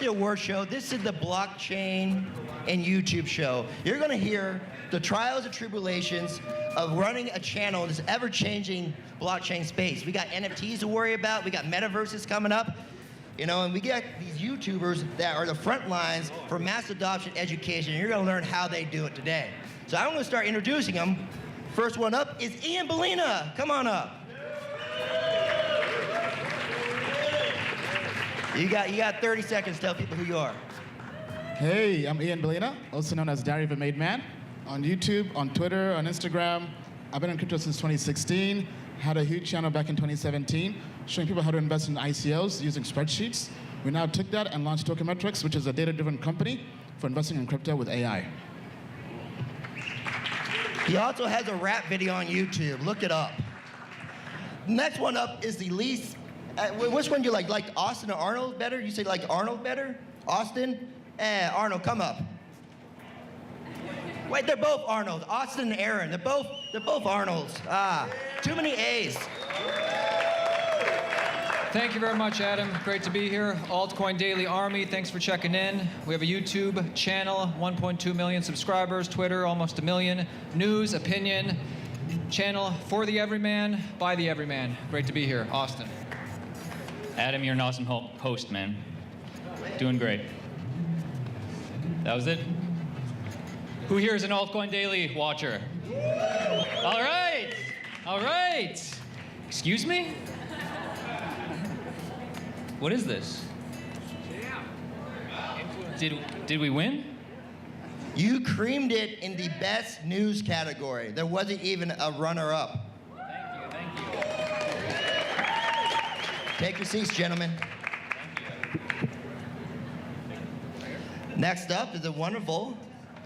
the award show. This is the blockchain and YouTube show. You're going to hear the trials and tribulations of running a channel in this ever-changing blockchain space. We got NFTs to worry about. We got Metaverses coming up. You know, and we got these YouTubers that are the front lines for mass adoption education. And you're going to learn how they do it today. So I'm going to start introducing them. First one up is Ian Balina. Come on up. You got 30 seconds to tell people who you are. Hey, I'm Ian Balina, also known as Diary of a Made Man. On YouTube, on Twitter, on Instagram. I've been in crypto since 2016. Had a huge channel back in 2017, showing people how to invest in ICOs using spreadsheets. We now took that and launched Token Metrics, which is a data-driven company for investing in crypto with AI. He also has a rap video on YouTube. Look it up. Next one up is the least. Which one do you like? Like Austin or Arnold better? You say like Arnold better? Austin? Arnold, come up. Wait, they're both Arnolds. Austin and Aaron. They're both Arnolds. Ah, too many A's. Thank you very much, Adam. Great to be here. Altcoin Daily Army, thanks for checking in. We have a YouTube channel, 1.2 million subscribers, Twitter, almost 1 million. News, opinion, channel for the everyman, by the everyman. Great to be here. Austin. Adam, you're an awesome host, man. Doing great. That was it? Who here is an Altcoin Daily watcher? All right. All right. Excuse me? What is this? Did we win? You creamed it in the best news category. There wasn't even a runner-up. Thank you. Take your seats, gentlemen. Next up is the wonderful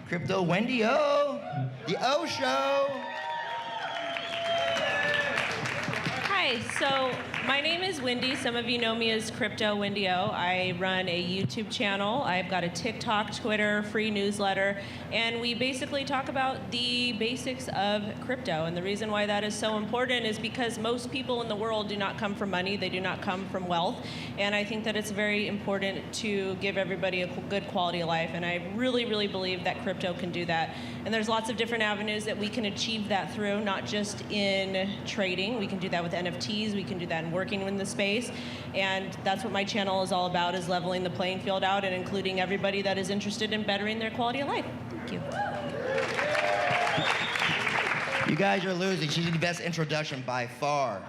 Crypto Wendy O, the O Show. Hi, so my name is Wendy. Some of you know me as Crypto Wendy O. I run a YouTube channel. I've got a TikTok, Twitter, free newsletter, and we basically talk about the basics of crypto. And the reason why that is so important is because most people in the world do not come from money. They do not come from wealth. And I think that it's very important to give everybody a good quality of life. And I really, really believe that crypto can do that. And there's lots of different avenues that we can achieve that through, not just in trading. We can do that with NFTs. We can do that in working in the space. And that's what my channel is all about, is leveling the playing field out and including everybody that is interested in bettering their quality of life. Thank you. You guys are losing. She's the best introduction by far.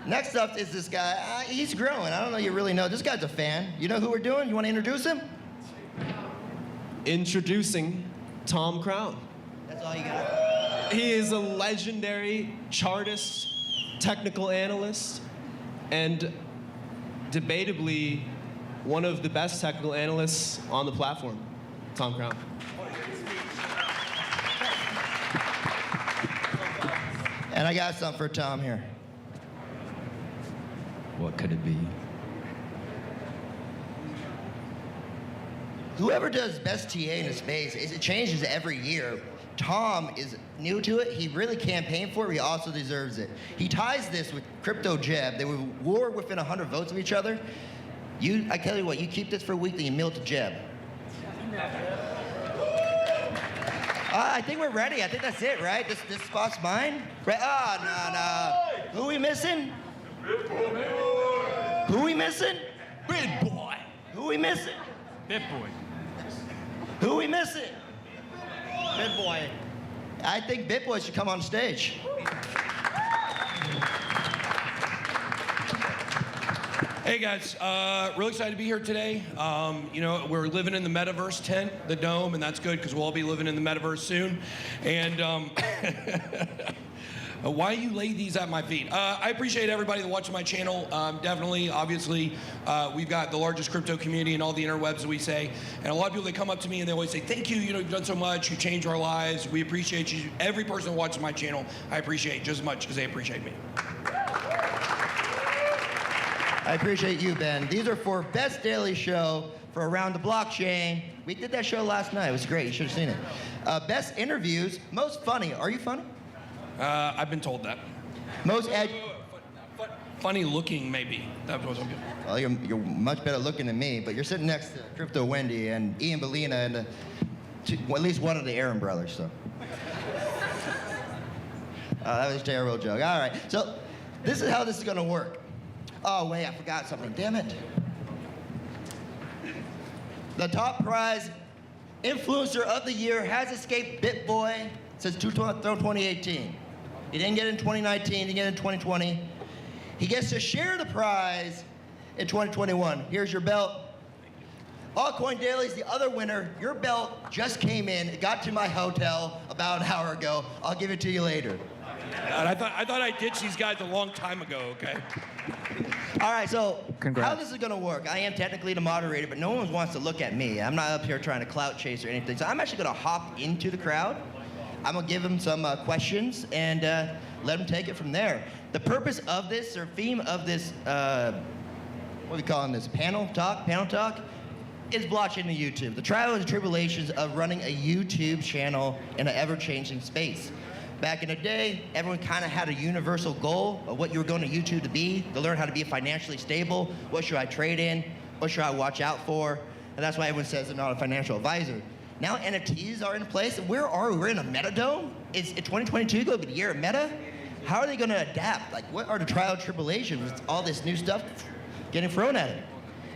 Next up is this guy. He's growing. I don't know you really know. This guy's a fan. You know who we're doing? You want to introduce him? Introducing Tom Crown. That's all you got? He is a legendary chartist, technical analyst, and debatably one of the best technical analysts on the platform, Tom Crown. And I got something for Tom here. What could it be? Whoever does best TA in the space, it changes every year. Tom is new to it. He really campaigned for it. He also deserves it. He ties this with Crypto Jeb. They were war within 100 votes of each other. I tell you what, you keep this for a week, then you mail it to Jeb. I think we're ready. I think that's it, right? This spot's mine? Right? No. Who we missing? Who we missing? Bitboy. Who we missing? Bitboy. Who we missing? Bitboy. I think Bitboy should come on stage. Hey guys, really excited to be here today. You know, we're living in the Metaverse tent, the dome, and that's good because we'll all be living in the Metaverse soon. And why you lay these at my feet? I appreciate everybody that watches my channel. Definitely, obviously, we've got the largest crypto community in all the interwebs, we say. And a lot of people, they come up to me and they always say, thank you, you've done so much, you changed our lives, we appreciate you. Every person that watches my channel, I appreciate just as much as they appreciate me. I appreciate you, Ben. These are for Best Daily Show for Around the Blockchain. We did that show last night. It was great. You should have seen it. Best Interviews. Most Funny. Are you funny? I've been told that. Most funny looking, maybe. That's what I'm doing. Well, you're much better looking than me, but you're sitting next to Crypto Wendy and Ian Balina and at least one of the Aaron brothers, so. That was a terrible joke. All right, so this is how this is gonna work. Oh, wait, I forgot something, damn it. The top prize influencer of the year has escaped Bitboy since 2018. He didn't get it in 2019, he didn't get it in 2020. He gets to share the prize in 2021. Here's your belt. Altcoin Daily is the other winner. Your belt just came in. It got to my hotel about an hour ago. I'll give it to you later. And I thought I ditched these guys a long time ago, okay? All right, so Congrats. how this is gonna work, I am technically the moderator, but no one wants to look at me. I'm not up here trying to clout chase or anything. So I'm actually gonna hop into the crowd. I'm gonna give them some questions and let them take it from there. The purpose of this, or theme of this, what are we calling this, panel talk, is blockchain to YouTube. The trials and tribulations of running a YouTube channel in an ever-changing space. Back in the day, everyone kind of had a universal goal of what you were going to YouTube to be, to learn how to be financially stable. What should I trade in? What should I watch out for? And that's why everyone says they're not a financial advisor. Now NFTs are in place. Where are we? We're in a metadome? Is 2022 going to be the year of meta? How are they going to adapt? Like, what are the trial and tribulations with all this new stuff getting thrown at it?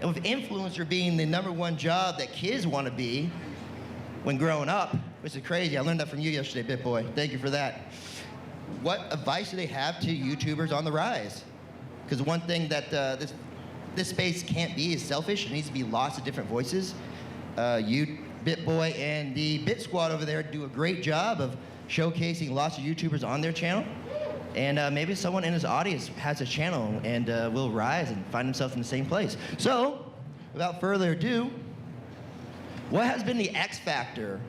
And with influencer being the #1 job that kids want to be when growing up, which is crazy. I learned that from you yesterday, Bitboy. Thank you for that. What advice do they have to YouTubers on the rise? Because one thing that this space can't be is selfish. It needs to be lots of different voices. You, Bitboy, and the Bit Squad over there do a great job of showcasing lots of YouTubers on their channel. And maybe someone in his audience has a channel and will rise and find himself in the same place. So, without further ado, what has been the X factor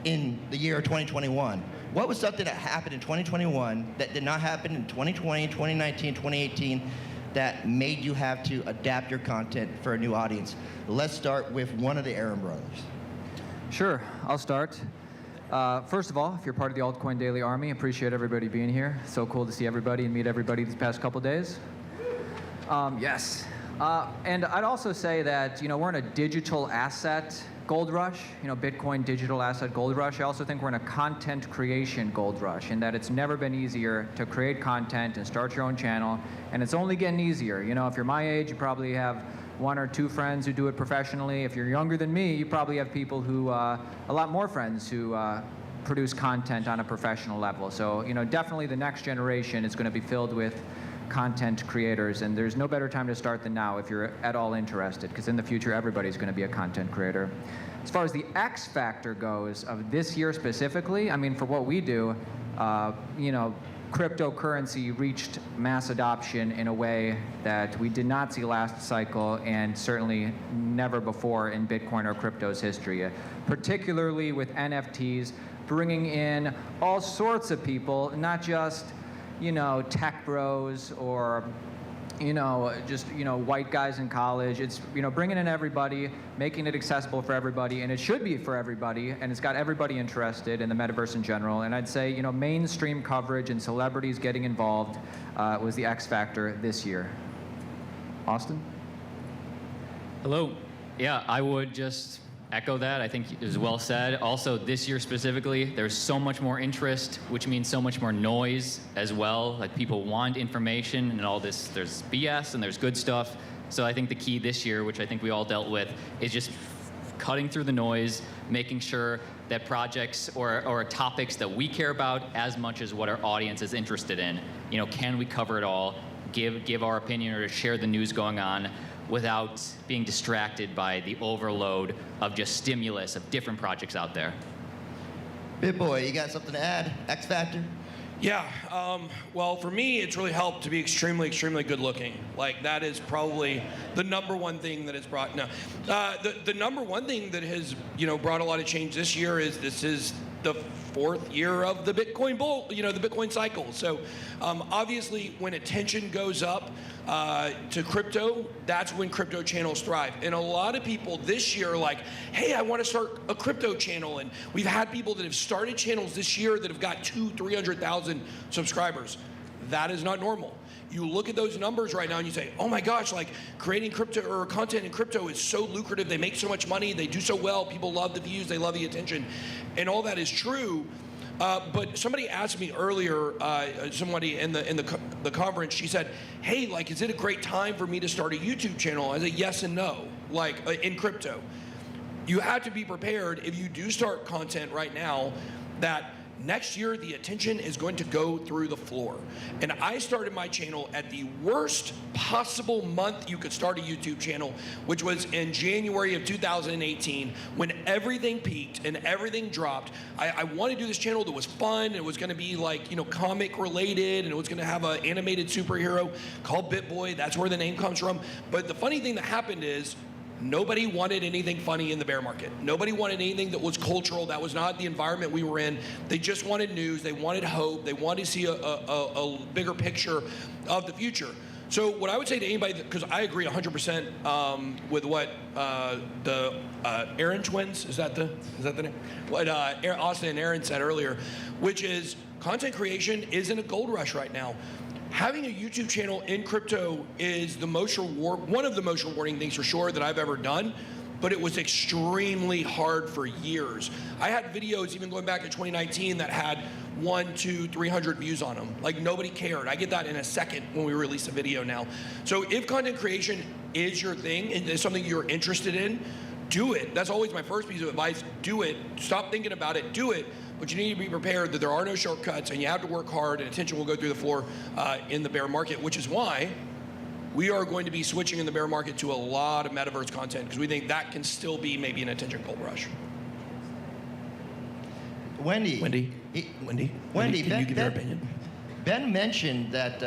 in the year of 2021? What was something that happened in 2021 that did not happen in 2020, 2019, 2018 that made you have to adapt your content for a new audience? Let's start with one of the Aaron brothers. Sure, I'll start. First of all, if you're part of the Altcoin Daily Army, appreciate everybody being here. So cool to see everybody and meet everybody these past couple days. Yes. And I'd also say that, we're in a digital asset gold rush, Bitcoin digital asset gold rush. I also think we're in a content creation gold rush, in that it's never been easier to create content and start your own channel, and it's only getting easier. If you're my age, you probably have 1 or 2 friends who do it professionally. If you're younger than me, you probably have people who, a lot more friends who produce content on a professional level. So, definitely the next generation is going to be filled with content creators, and there's no better time to start than now if you're at all interested, because in the future everybody's going to be a content creator. As far as the X factor goes of this year specifically, for what we do, cryptocurrency reached mass adoption in a way that we did not see last cycle, and certainly never before in Bitcoin or crypto's history, particularly with NFTs bringing in all sorts of people, not just tech bros or, just, white guys in college. It's, bringing in everybody, making it accessible for everybody, and it should be for everybody, and it's got everybody interested in the metaverse in general. And I'd say, mainstream coverage and celebrities getting involved was the X factor this year. Austin? Hello. Yeah, I would just echo that. I think it was well said. Also, this year specifically, there's so much more interest, which means so much more noise as well. Like, people want information and all this. There's BS and there's good stuff. So I think the key this year, which I think we all dealt with, is just cutting through the noise, making sure that projects or topics that we care about as much as what our audience is interested in, can we cover it all, give our opinion or share the news going on, without being distracted by the overload of just stimulus of different projects out there. Bitboy, you got something to add? X Factor? Yeah, well, for me, it's really helped to be extremely, extremely good looking. Like, that is probably the #1 thing that has brought, the #1 thing that has, brought a lot of change this year is this is the 4th year of the Bitcoin bull, the Bitcoin cycle. So obviously when attention goes up to crypto, that's when crypto channels thrive. And a lot of people this year are like, hey, I want to start a crypto channel. And we've had people that have started channels this year that have got 200,000-300,000 subscribers. That is not normal. You look at those numbers right now and you say, oh my gosh, like creating crypto or content in crypto is so lucrative. They make so much money. They do so well. People love the views. They love the attention. And all that is true. But somebody asked me earlier, somebody in the conference, she said, hey, like, is it a great time for me to start a YouTube channel? I said, yes and no, like in crypto. You have to be prepared if you do start content right now that next year, the attention is going to go through the floor. And I started my channel at the worst possible month you could start a YouTube channel, which was in January of 2018, when everything peaked and everything dropped. I wanted to do this channel that was fun. It was going to be like, you know, comic related, and it was going to have an animated superhero called Bitboy. That's where the name comes from. But the funny thing that happened is, nobody wanted anything funny in the bear market. Nobody wanted anything that was cultural. That was not the environment we were in. They just wanted news. They wanted hope. They wanted to see a bigger picture of the future. So what I would say to anybody, because I agree 100% with what the Aaron twins, is that the name? What Austin and Aaron said earlier, which is content creation is in a gold rush right now. Having a YouTube channel in crypto is one of the most rewarding things for sure that I've ever done, but it was extremely hard for years. I had videos even going back to 2019 that had 100, 200, 300 views on them. Like nobody cared. I get that in a second when we release a video now. So if content creation is your thing and is something you're interested in, do it. That's always my first piece of advice. Do it. Stop thinking about it. Do it. But you need to be prepared that there are no shortcuts and you have to work hard and attention will go through the floor in the bear market, which is why we are going to be switching in the bear market to a lot of Metaverse content because we think that can still be maybe an attention gold rush. Wendy, can you give your opinion? Ben mentioned that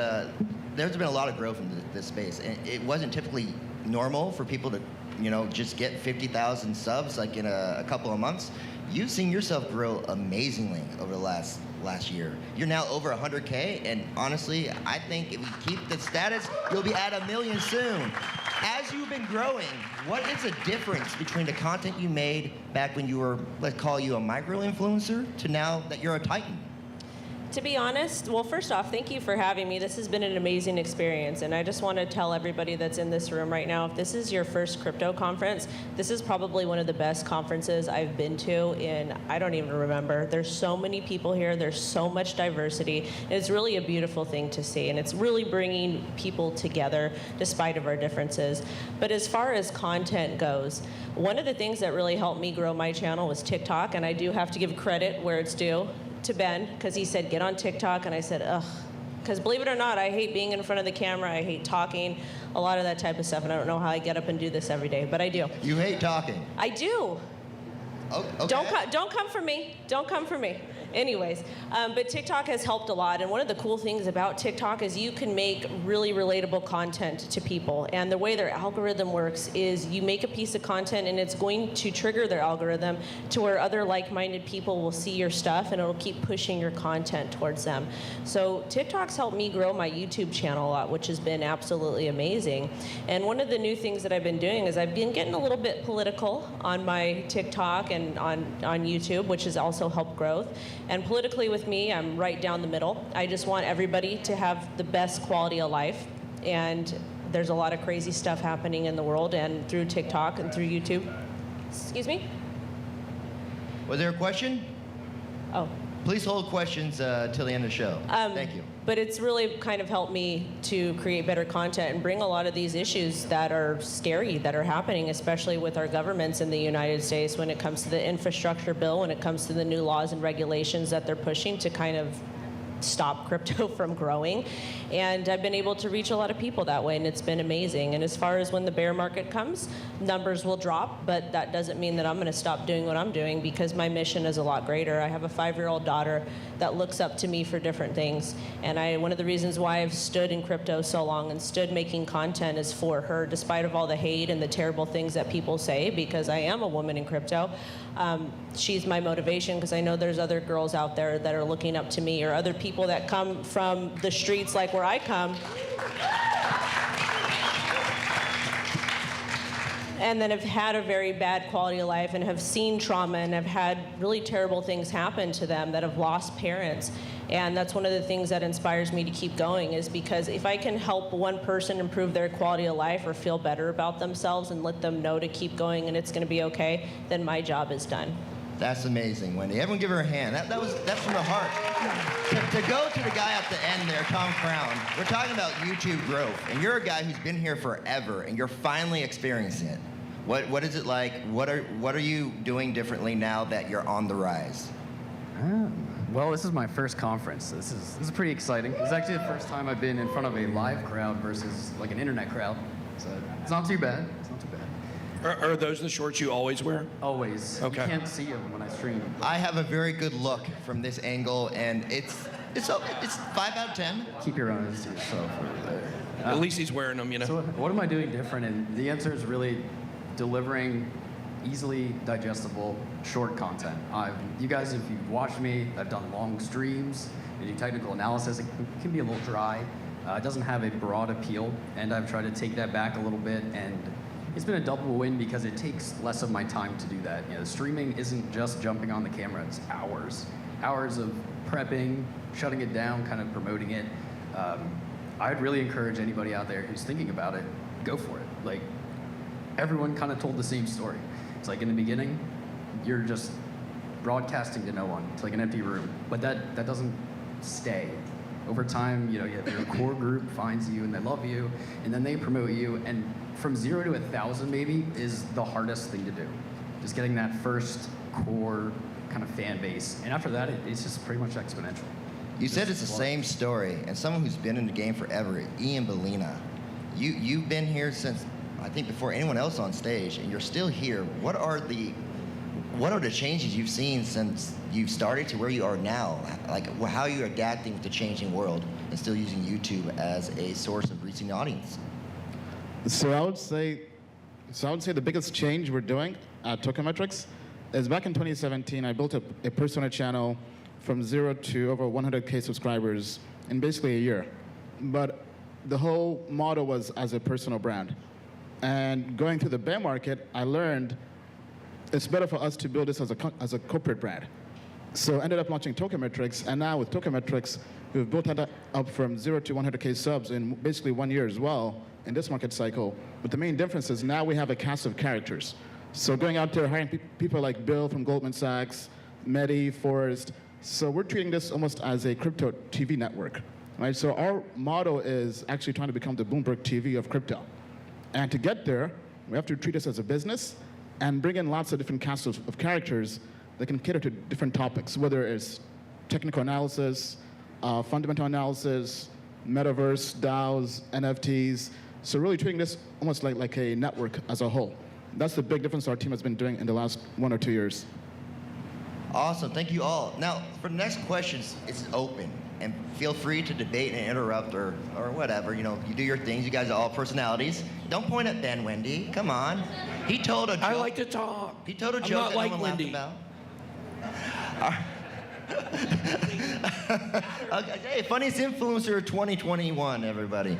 there's been a lot of growth in this space, and it wasn't typically normal for people to, you know, just get 50,000 subs like in a couple of months. You've seen yourself grow amazingly over the last year. You're now over 100K, and honestly, I think if you keep the status, you'll be at 1 million soon. As you've been growing, what is the difference between the content you made back when you were, let's call you a micro-influencer, to now that you're a titan? To be honest, well, first off, thank you for having me. This has been an amazing experience, and I just want to tell everybody that's in this room right now, if this is your first crypto conference, this is probably one of the best conferences I've been to in, I don't even remember. There's so many people here. There's so much diversity. It's really a beautiful thing to see, and it's really bringing people together despite of our differences. But as far as content goes, one of the things that really helped me grow my channel was TikTok, and I do have to give credit where it's due to Ben, because he said, get on TikTok, and I said, ugh. Because believe it or not, I hate being in front of the camera, I hate talking, a lot of that type of stuff, and I don't know how I get up and do this every day, but I do. You hate talking? I do. Oh, okay. Don't come for me. Don't come for me. Anyways, but TikTok has helped a lot, and one of the cool things about TikTok is you can make really relatable content to people, and the way their algorithm works is you make a piece of content and it's going to trigger their algorithm to where other like-minded people will see your stuff and it'll keep pushing your content towards them. So TikTok's helped me grow my YouTube channel a lot, which has been absolutely amazing. And one of the new things that I've been doing is I've been getting a little bit political on my TikTok and on YouTube, which has also helped growth. And politically with me, I'm right down the middle. I just want everybody to have the best quality of life. And there's a lot of crazy stuff happening in the world and through TikTok and through YouTube. Excuse me? Was there a question? Oh. Please hold questions till the end of the show. Thank you. But it's really kind of helped me to create better content and bring a lot of these issues that are scary that are happening, especially with our governments in the United States when it comes to the infrastructure bill, when it comes to the new laws and regulations that they're pushing to kind of stop crypto from growing. And I've been able to reach a lot of people that way, and it's been amazing. And as far as when the bear market comes, numbers will drop, but that doesn't mean that I'm going to stop doing what I'm doing, because my mission is a lot greater. I have a 5-year-old daughter that looks up to me for different things. And one of the reasons why I've stood in crypto so long and stood making content is for her, despite of all the hate and the terrible things that people say, because I am a woman in crypto. She's my motivation, because I know there's other girls out there that are looking up to me, or other people that come from the streets like where I come. and then have had a very bad quality of life and have seen trauma and have had really terrible things happen to them, that have lost parents. And that's one of the things that inspires me to keep going, is because if I can help one person improve their quality of life or feel better about themselves and let them know to keep going and it's going to be okay, then my job is done. That's amazing, Wendy. Everyone give her a hand. That's from the heart. To go to the guy at the end there, Tom Crown, we're talking about YouTube growth, and you're a guy who's been here forever, and you're finally experiencing it. What is it like? What are you doing differently now that you're on the rise? Well, this is my first conference. This is pretty exciting. It's actually the first time I've been in front of a live crowd versus like an internet crowd. So it's not too bad. It's not too bad. Are those the shorts you always wear? Always. Okay. You can't see them when I stream. I have a very good look from this angle, and it's 5 out of 10. Keep your eyes to yourself over there. At least he's wearing them, you know. So what am I doing different? And the answer is really delivering easily digestible, short content. You guys, if you've watched me, I've done long streams. I do technical analysis. It can be a little dry. It doesn't have a broad appeal, and I've tried to take that back a little bit, and it's been a double win because it takes less of my time to do that. You know, streaming isn't just jumping on the camera, it's hours of prepping, shutting it down, kind of promoting it. I'd really encourage anybody out there who's thinking about it, go for it. Like, everyone kind of told the same story. It's like in the beginning, you're just broadcasting to no one. It's like an empty room, but that doesn't stay. Over time, you know, your core group finds you and they love you, and then they promote you, and from 0 to 1,000 maybe is the hardest thing to do. Just getting that first core kind of fan base, and after that, it's just pretty much exponential. You said it's the same story, and someone who's been in the game forever, Ian Balina. You've been here since, I think, before anyone else on stage, and you're still here. What are the changes you've seen since you started to where you are now? Like, how are you adapting with the changing world and still using YouTube as a source of reaching the audience? So I would say the biggest change we're doing at Token Metrics is back in 2017, I built a persona channel from 0 to over 100K subscribers in basically a year. But the whole model was as a personal brand. And going through the bear market, I learned it's better for us to build this as a corporate brand. So I ended up launching Token Metrics, and now with Token Metrics, we've built that up from 0 to 100K subs in basically 1 year as well in this market cycle. But the main difference is now we have a cast of characters. So going out there, hiring people like Bill from Goldman Sachs, Mehdi, Forrest. So we're treating this almost as a crypto TV network, right? So our motto is actually trying to become the Bloomberg TV of crypto. And to get there, we have to treat this as a business and bring in lots of different casts of characters that can cater to different topics, whether it's technical analysis, fundamental analysis, Metaverse, DAOs, NFTs. So really treating this almost like a network as a whole. That's the big difference our team has been doing in the last 1 or 2 years. Awesome, thank you all. Now, for the next questions, it's open, and feel free to debate and interrupt or whatever. You know, you do your things. You guys are all personalities. Don't point at Ben, Wendy. Come on. He told a joke. I like to talk. He told a I'm joke not that like no one Wendy. laughed about. Okay, hey, funniest influencer 2021, everybody.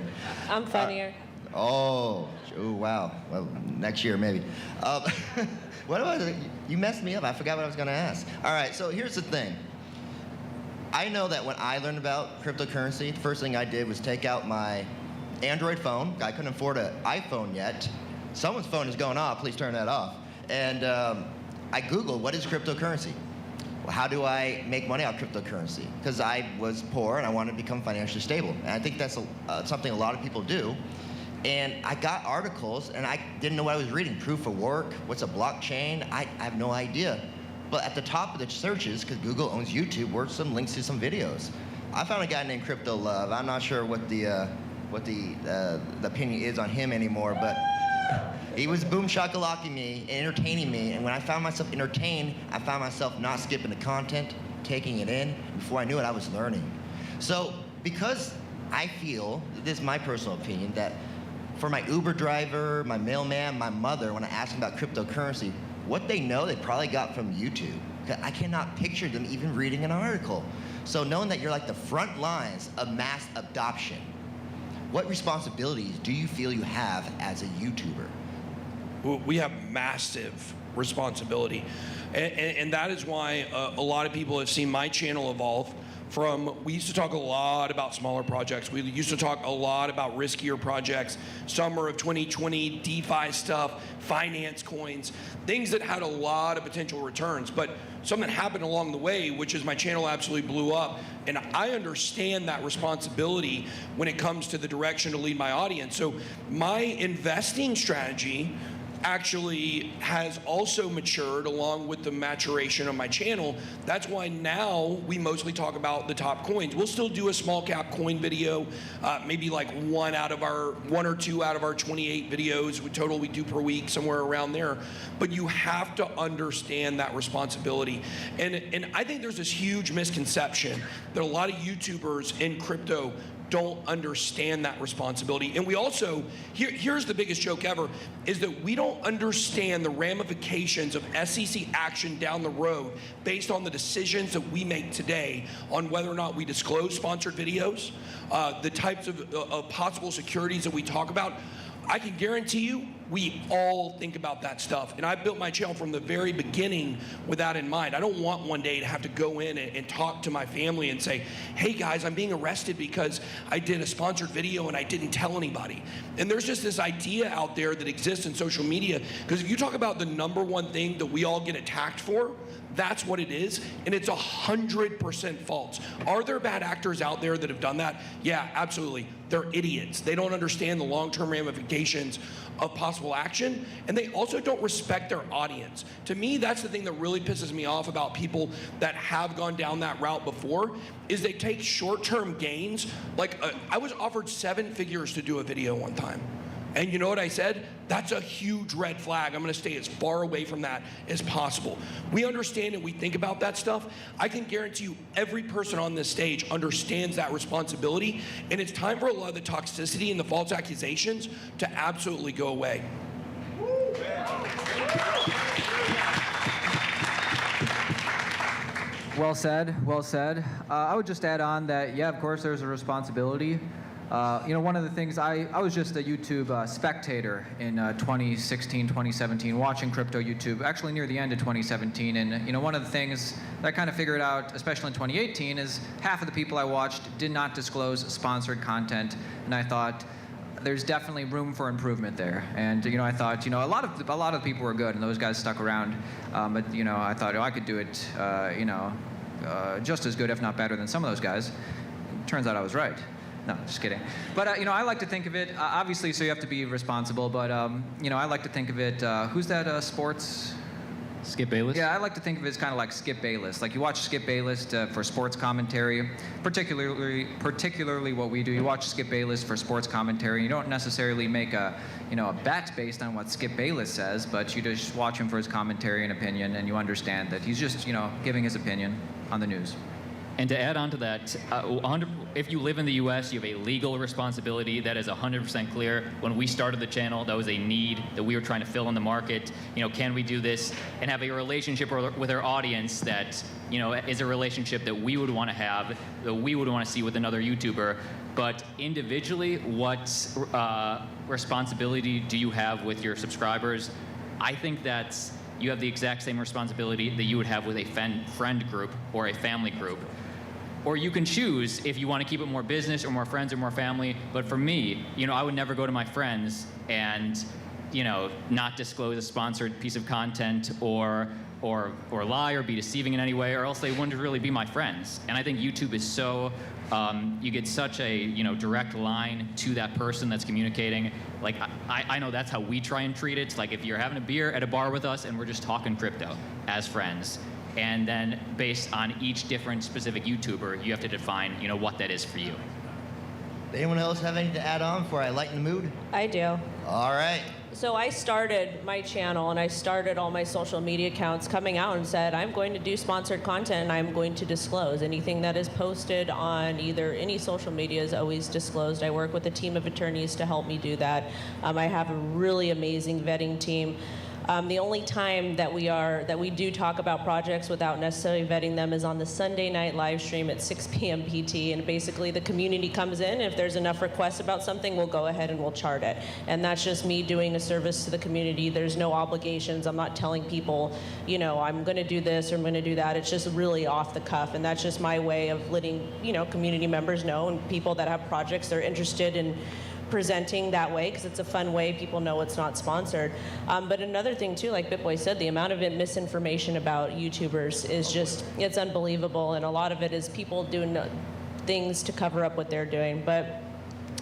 I'm funnier. Oh, wow. Well, next year maybe. What was it? You messed me up. I forgot what I was going to ask. All right, so here's the thing. I know that when I learned about cryptocurrency, the first thing I did was take out my Android phone. I couldn't afford an iPhone yet. Someone's phone is going off. Please turn that off. And I Googled, what is cryptocurrency? Well, how do I make money out of cryptocurrency? Because I was poor and I wanted to become financially stable. And I think that's something a lot of people do. And I got articles, and I didn't know what I was reading. Proof of work, what's a blockchain? I have no idea. But at the top of the searches, because Google owns YouTube, were some links to some videos. I found a guy named Crypto Love. I'm not sure what the opinion is on him anymore, but he was boom shakalacking me, entertaining me. And when I found myself entertained, I found myself not skipping the content, taking it in. Before I knew it, I was learning. So because I feel, this is my personal opinion, that for my Uber driver, my mailman, my mother, when I ask them about cryptocurrency, what they know they probably got from YouTube. I cannot picture them even reading an article. So knowing that you're like the front lines of mass adoption, what responsibilities do you feel you have as a YouTuber? we have massive responsibility. And that is why a lot of people have seen my channel evolve from, we used to talk a lot about smaller projects. We used to talk a lot about riskier projects, summer of 2020, DeFi stuff, finance coins, things that had a lot of potential returns. But something happened along the way, which is my channel absolutely blew up. And I understand that responsibility when it comes to the direction to lead my audience. So my investing strategy actually has also matured along with the maturation of my channel. That's why now we mostly talk about the top coins. We'll still do a small cap coin video, maybe like one or two out of our 28 videos total we do per week, somewhere around there. But you have to understand that responsibility. And I think there's this huge misconception that a lot of YouTubers in crypto don't understand that responsibility. And we also, here's the biggest joke ever, is that we don't understand the ramifications of SEC action down the road based on the decisions that we make today on whether or not we disclose sponsored videos, the types of possible securities that we talk about. I can guarantee you, we all think about that stuff. And I built my channel from the very beginning with that in mind. I don't want one day to have to go in and talk to my family and say, hey guys, I'm being arrested because I did a sponsored video and I didn't tell anybody. And there's just this idea out there that exists in social media, because if you talk about the #1 thing that we all get attacked for, that's what it is, and it's 100% false. Are there bad actors out there that have done that? Yeah, absolutely. They're idiots. They don't understand the long-term ramifications of possible action, and they also don't respect their audience. To me, that's the thing that really pisses me off about people that have gone down that route before, is they take short-term gains. Like, I was offered 7 figures to do a video one time. And you know what I said? That's a huge red flag. I'm gonna stay as far away from that as possible. We understand and we think about that stuff. I can guarantee you every person on this stage understands that responsibility, and it's time for a lot of the toxicity and the false accusations to absolutely go away. Well said, well said. I would just add on that, yeah, of course there's a responsibility. One of the things, I was just a YouTube spectator in 2016, 2017, watching crypto YouTube, actually near the end of 2017. And one of the things that I kind of figured out, especially in 2018, is half of the people I watched did not disclose sponsored content. And I thought, there's definitely room for improvement there. And I thought, a lot of people were good, and those guys stuck around. But I thought, I could do it, just as good, if not better, than some of those guys. Turns out I was right. No, just kidding. But I like to think of it, obviously, so you have to be responsible. But I like to think of it. Who's that sports? Skip Bayless? Yeah, I like to think of it as kind of like Skip Bayless. Like, you watch Skip Bayless for sports commentary, particularly what we do. You watch Skip Bayless for sports commentary. You don't necessarily make a bet based on what Skip Bayless says, but you just watch him for his commentary and opinion, and you understand that he's just giving his opinion on the news. And to add on to that, if you live in the US, you have a legal responsibility. That is 100% clear. When we started the channel, that was a need that we were trying to fill in the market. Can we do this and have a relationship with our audience that is a relationship that we would want to have, that we would want to see with another YouTuber. But individually, what responsibility do you have with your subscribers? I think that's you have the exact same responsibility that you would have with a friend group or a family group. Or you can choose if you want to keep it more business or more friends or more family. But for me, I would never go to my friends and, not disclose a sponsored piece of content or lie or be deceiving in any way, or else they wouldn't really be my friends. And I think YouTube is so, you get such a direct line to that person that's communicating. Like, I know that's how we try and treat it. Like, if you're having a beer at a bar with us and we're just talking crypto as friends, and then based on each different specific YouTuber, you have to define what that is for you. Anyone else have anything to add on before I lighten the mood? I do. All right. So I started my channel and I started all my social media accounts coming out and said, I'm going to do sponsored content and I'm going to disclose. Anything that is posted on either any social media is always disclosed. I work with a team of attorneys to help me do that. I have a really amazing vetting team. The only time that we do talk about projects without necessarily vetting them is on the Sunday night live stream at 6 p.m. PT, and basically the community comes in. If there's enough requests about something, we'll go ahead and we'll chart it. And that's just me doing a service to the community. There's no obligations. I'm not telling people, you know, I'm going to do this or I'm going to do that. It's just really off the cuff, and that's just my way of letting, you know, community members know and people that have projects they're interested in presenting that way, because it's a fun way. People know it's not sponsored. But another thing too, like Bitboy said, the amount of misinformation about YouTubers is just, it's unbelievable, and a lot of it is people doing things to cover up what they're doing. But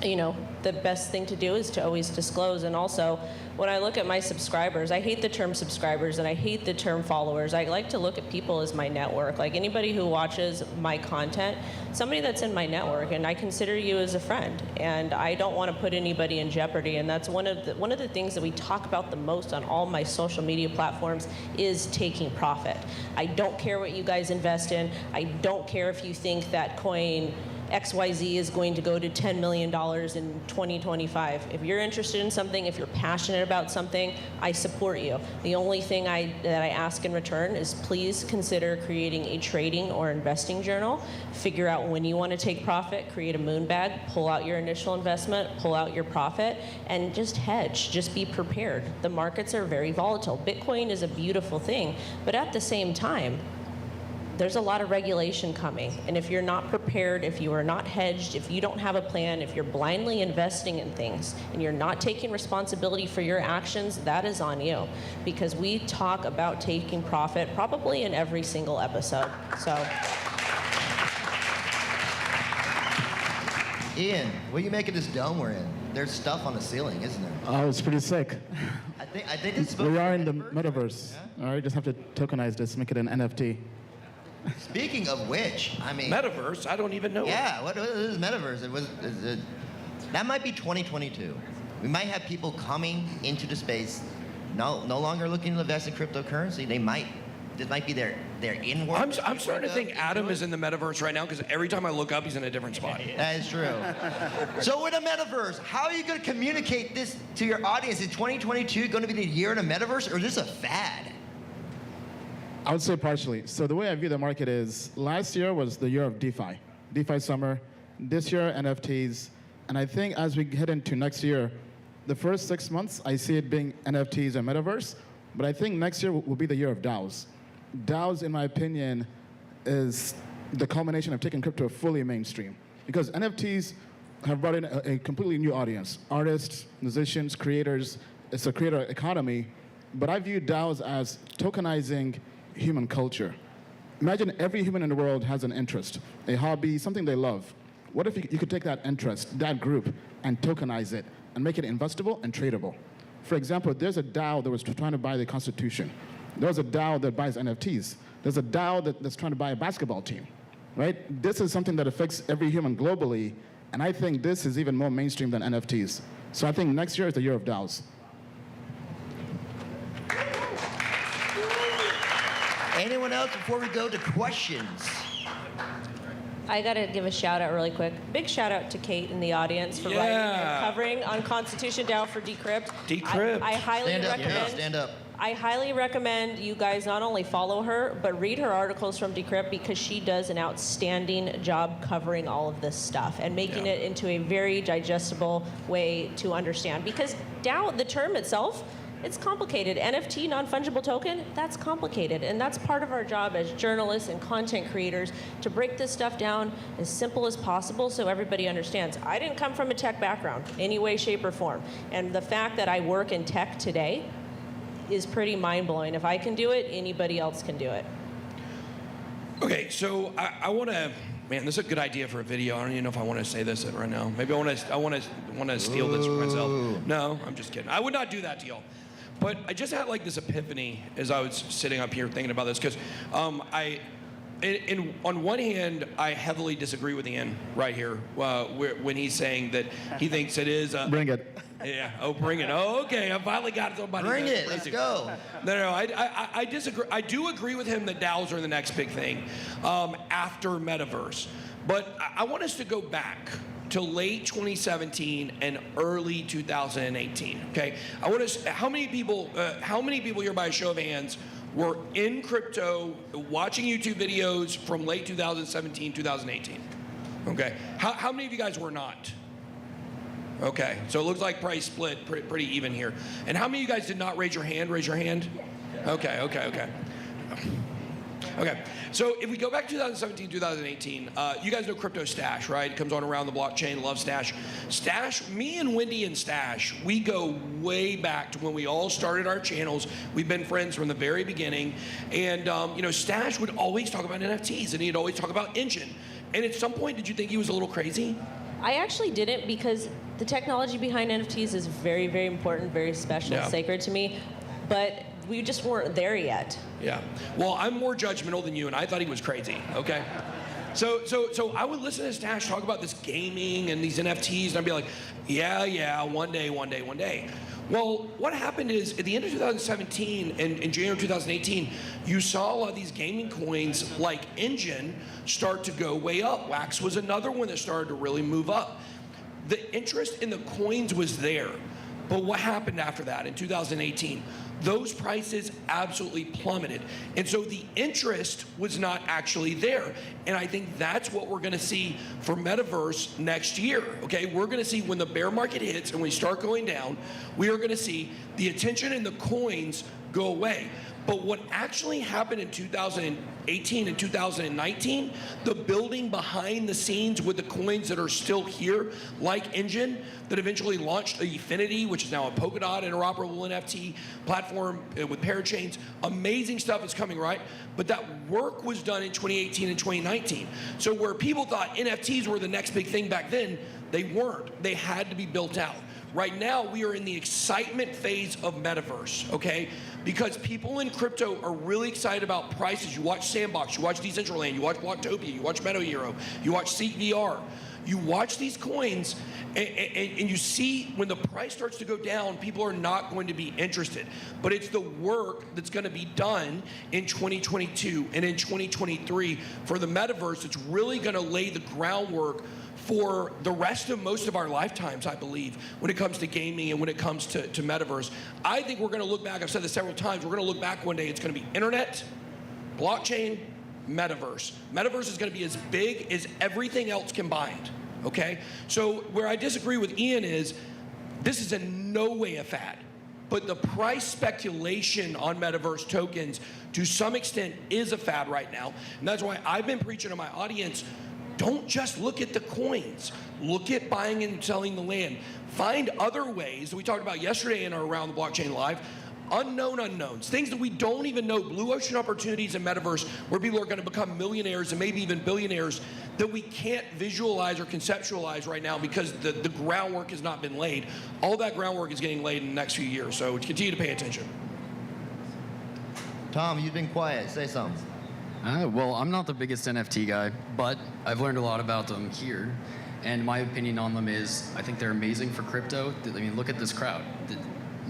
you know, the best thing to do is to always disclose. And also, when I look at my subscribers, I hate the term subscribers and I hate the term followers. I like to look at people as my network. Like anybody who watches my content, somebody that's in my network, and I consider you as a friend. And I don't want to put anybody in jeopardy. And that's one of the things that we talk about the most on all my social media platforms is taking profit. I don't care what you guys invest in. I don't care if you think that coin XYZ is going to go to $10 million in 2025. If you're interested in something, if you're passionate about something, I support you. The only thing that I ask in return is please consider creating a trading or investing journal. Figure out when you want to take profit, create a moon bag, pull out your initial investment, pull out your profit, and just hedge. Just be prepared. The markets are very volatile. Bitcoin is a beautiful thing, but at the same time, there's a lot of regulation coming, and if you're not prepared, if you are not hedged, if you don't have a plan, if you're blindly investing in things and you're not taking responsibility for your actions, that is on you, because we talk about taking profit probably in every single episode. So, Ian, what do you make of this dome we're in? There's stuff on the ceiling, isn't there? Oh, it's pretty sick. I think it's We are in the metaverse. All right, just have to tokenize this, make it an NFT. Speaking of which, I mean, Metaverse? I don't even know. yeah, what is Metaverse? That might be 2022. We might have people coming into the space, no longer looking to invest in cryptocurrency. This might be their in-world. I'm starting to think Adam is in the Metaverse right now, because every time I look up, he's in a different spot. That is true. So with the Metaverse, how are you going to communicate this to your audience? Is 2022 going to be the year in the Metaverse, or is this a fad? I would say partially. So the way I view the market is last year was the year of DeFi summer. This year, NFTs. And I think as we head into next year, the first 6 months, I see it being NFTs and Metaverse. But I think next year will be the year of DAOs. DAOs, in my opinion, is the culmination of taking crypto fully mainstream. Because NFTs have brought in a completely new audience. Artists, musicians, creators. It's a creator economy. But I view DAOs as tokenizing human culture. Imagine every human in the world has an interest, a hobby, something they love. What if you could take that interest, that group, and tokenize it, and make it investable and tradable? For example, there's a DAO that was trying to buy the Constitution. There's a DAO that buys NFTs. There's a DAO that's trying to buy a basketball team, right? This is something that affects every human globally, and I think this is even more mainstream than NFTs. So I think next year is the year of DAOs. Anyone else before we go to questions? I got to give a shout out really quick. Big shout out to Kate in the audience for writing and covering on Constitution DAO for Decrypt. Decrypt. I highly recommend. Stand up. I highly recommend you guys not only follow her, but read her articles from Decrypt, because she does an outstanding job covering all of this stuff and making it into a very digestible way to understand. Because DAO, the term itself, it's complicated. NFT, non-fungible token, that's complicated. And that's part of our job as journalists and content creators, to break this stuff down as simple as possible so everybody understands. I didn't come from a tech background, any way, shape, or form. And the fact that I work in tech today is pretty mind-blowing. If I can do it, anybody else can do it. Okay, so I want to, man, this is a good idea for a video. I don't even know if I want to say this right now. Maybe I want to steal this for myself. No, I'm just kidding. I would not do that to y'all. But I just had like this epiphany as I was sitting up here thinking about this, because on one hand, I heavily disagree with Ian right here when he's saying that he thinks it is. Bring it. Yeah. Oh, bring it. Oh, okay. I finally got somebody. Bring it. Let's go. No. I disagree. I do agree with him that DAOs are the next big thing after Metaverse. But I want us to go back to late 2017 and early 2018. Okay, I want to. How many people here, by a show of hands, were in crypto watching YouTube videos from late 2017, 2018? Okay, how many of you guys were not? Okay, so it looks like price split pretty even here. And how many of you guys did not raise your hand? Raise your hand. Okay. Okay, so if we go back to 2017, 2018, you guys know Crypto Stash, right? It comes on around the blockchain, love Stash. Stash, me and Wendy and Stash, we go way back to when we all started our channels. We've been friends from the very beginning. And, Stash would always talk about NFTs, and he'd always talk about Engine. And at some point, did you think he was a little crazy? I actually didn't, because the technology behind NFTs is very, very important, very special, sacred to me. But we just weren't there yet. Yeah. Well, I'm more judgmental than you, and I thought he was crazy. Okay. So I would listen to Stash talk about this gaming and these NFTs, and I'd be like, yeah, one day. Well, what happened is at the end of 2017 and in January 2018, you saw a lot of these gaming coins like Engine start to go way up. Wax was another one that started to really move up. The interest in the coins was there. But what happened after that in 2018? Those prices absolutely plummeted. And so the interest was not actually there. And I think that's what we're gonna see for Metaverse next year, okay? We're gonna see when the bear market hits and we start going down, we are gonna see the attention in the coins go away. But what actually happened in 2018 and 2019, the building behind the scenes with the coins that are still here, like Engine, that eventually launched Efinity, which is now a Polkadot interoperable NFT platform with parachains. Amazing stuff is coming, right? But that work was done in 2018 and 2019. So where people thought NFTs were the next big thing back then, they weren't. They had to be built out. Right now, we are in the excitement phase of Metaverse, okay? Because people in crypto are really excited about prices. You watch Sandbox, you watch Decentraland, you watch Blocktopia, you watch MetaHero, you watch Seek VR. You watch these coins, and you see when the price starts to go down, people are not going to be interested. But it's the work that's going to be done in 2022 and in 2023 for the Metaverse that's really going to lay the groundwork for the rest of most of our lifetimes, I believe, when it comes to gaming and when it comes to Metaverse. I think we're going to look back, I've said this several times, we're going to look back one day, it's going to be internet, blockchain, Metaverse. Metaverse is going to be as big as everything else combined, okay? So where I disagree with Ian is, this is in no way a fad, but the price speculation on Metaverse tokens to some extent is a fad right now. And that's why I've been preaching to my audience, don't just look at the coins. Look at buying and selling the land. Find other ways that we talked about yesterday in our Around the Blockchain Live. Unknown unknowns, things that we don't even know, blue ocean opportunities in Metaverse where people are going to become millionaires and maybe even billionaires that we can't visualize or conceptualize right now because the groundwork has not been laid. All that groundwork is getting laid in the next few years, so continue to pay attention. Tom, you've been quiet. Say something. Well, I'm not the biggest NFT guy, but I've learned a lot about them here. And my opinion on them is, I think they're amazing for crypto. I mean, look at this crowd.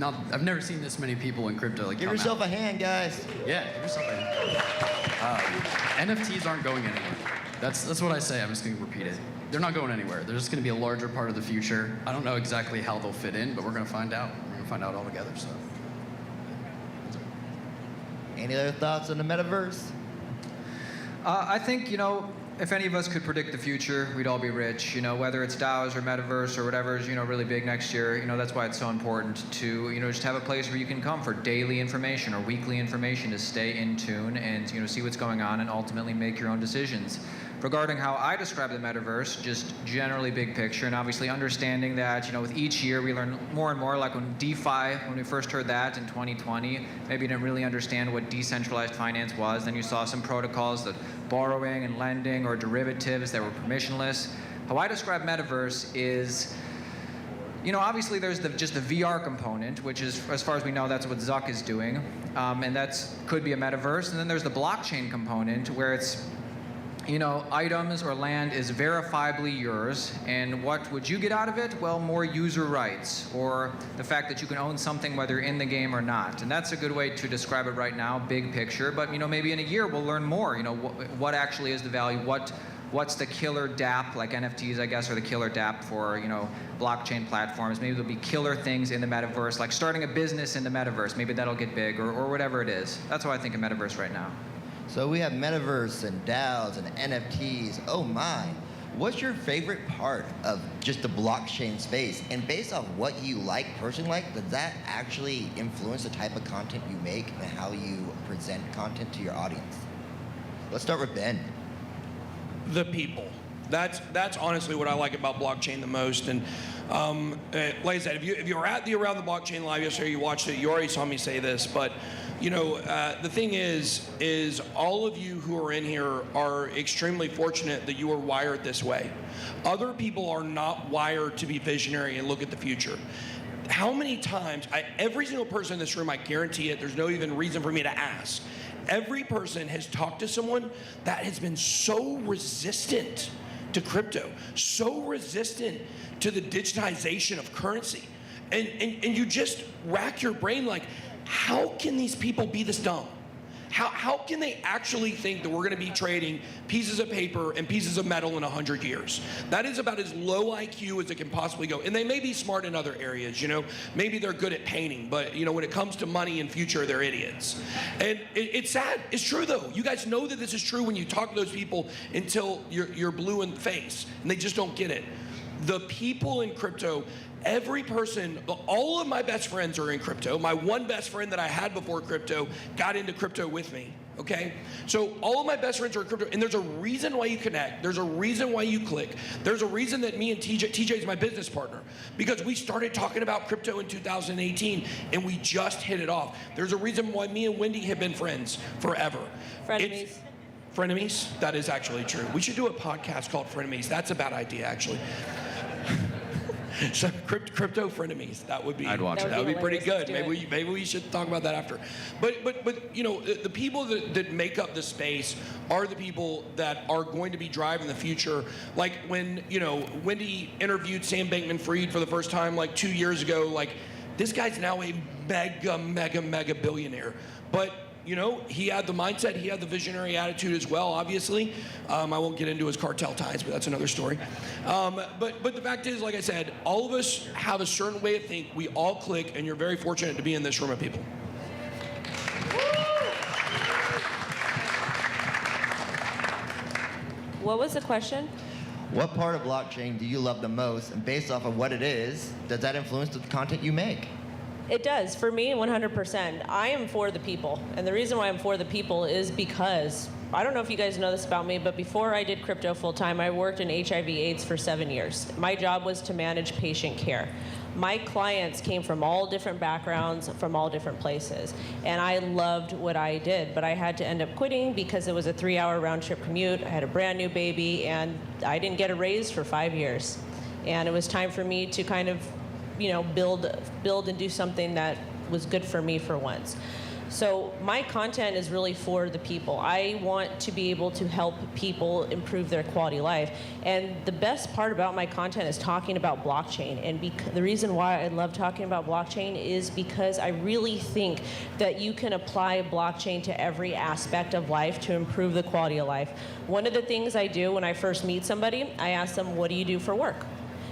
I've never seen this many people in crypto. Like, give yourself a hand, guys. Yeah, give yourself a hand. NFTs aren't going anywhere. That's what I say. I'm just going to repeat it. They're not going anywhere. They're just going to be a larger part of the future. I don't know exactly how they'll fit in, but we're going to find out. We're going to find out all together. So. Any other thoughts on the Metaverse? I think, if any of us could predict the future, we'd all be rich. Whether it's DAOs or Metaverse or whatever is, really big next year. That's why it's so important to, just have a place where you can come for daily information or weekly information to stay in tune and, see what's going on and ultimately make your own decisions. Regarding how I describe the Metaverse, just generally big picture, and obviously understanding that, with each year we learn more and more, like when DeFi, when we first heard that in 2020, maybe you didn't really understand what decentralized finance was. Then you saw some protocols that borrowing and lending or derivatives that were permissionless. How I describe Metaverse is, obviously there's just the VR component, which is, as far as we know, that's what Zuck is doing, and could be a Metaverse. And then there's the blockchain component, where it's, items or land is verifiably yours, and what would you get out of it? Well, more user rights, or the fact that you can own something whether you're in the game or not. And that's a good way to describe it right now, big picture, but maybe in a year we'll learn more, what actually is the value, what what's the killer DApp, like NFTs, I guess, are the killer DApp for, blockchain platforms. Maybe there'll be killer things in the metaverse, like starting a business in the metaverse. Maybe that'll get big, or whatever it is. That's how I think of metaverse right now. So we have Metaverse and DAOs and NFTs. Oh my. What's your favorite part of just the blockchain space? And based off what you like, personally like, does that actually influence the type of content you make and how you present content to your audience? Let's start with Ben. The people. That's honestly what I like about blockchain the most. And like I said, if you were at the Around the Blockchain Live yesterday, you watched it, you already saw me say this, but the thing is all of you who are in here are extremely fortunate that you are wired this way. Other people are not wired to be visionary and look at the future. How many times, every single person in this room, I guarantee it, there's no even reason for me to ask, every person has talked to someone that has been so resistant to crypto, so resistant to the digitization of currency. And you just rack your brain like, how can these people be this dumb? How can they actually think that we're going to be trading pieces of paper and pieces of metal in 100 years? That is about as low IQ as it can possibly go. And they may be smart in other areas, Maybe they're good at painting, but, when it comes to money and future, they're idiots. And it's sad. It's true, though. You guys know that this is true when you talk to those people until you're blue in the face, and they just don't get it. The people in crypto, every person, all of my best friends are in crypto. My one best friend that I had before crypto got into crypto with me, okay? So all of my best friends are in crypto, and there's a reason why you connect. There's a reason why you click. There's a reason that me and TJ is my business partner, because we started talking about crypto in 2018, and we just hit it off. There's a reason why me and Wendy have been friends forever. Frenemies. Frenemies? That is actually true. We should do a podcast called Frenemies. That's a bad idea, actually. So crypto frenemies, that would be, I'd watch it. That would be pretty good. Let's Maybe we should talk about that after. But the people that make up the space are the people that are going to be driving the future. Like when Wendy interviewed Sam Bankman-Fried for the first time like 2 years ago. Like, this guy's now a mega billionaire. But he had the mindset, he had the visionary attitude as well, obviously. I won't get into his cartel ties, but that's another story. But the fact is, like I said, all of us have a certain way of think. We all click, and you're very fortunate to be in this room of people. What was the question? What part of blockchain do you love the most? And based off of what it is, does that influence the content you make? It does. For me, 100%. I am for the people. And the reason why I'm for the people is because, I don't know if you guys know this about me, but before I did crypto full time, I worked in HIV/AIDS for 7 years. My job was to manage patient care. My clients came from all different backgrounds, from all different places. And I loved what I did, but I had to end up quitting because it was a 3-hour round trip commute. I had a brand new baby, and I didn't get a raise for 5 years. And it was time for me to kind of build and do something that was good for me for once. So my content is really for the people. I want to be able to help people improve their quality of life. And the best part about my content is talking about blockchain. And the reason why I love talking about blockchain is because I really think that you can apply blockchain to every aspect of life to improve the quality of life. One of the things I do when I first meet somebody, I ask them, what do you do for work?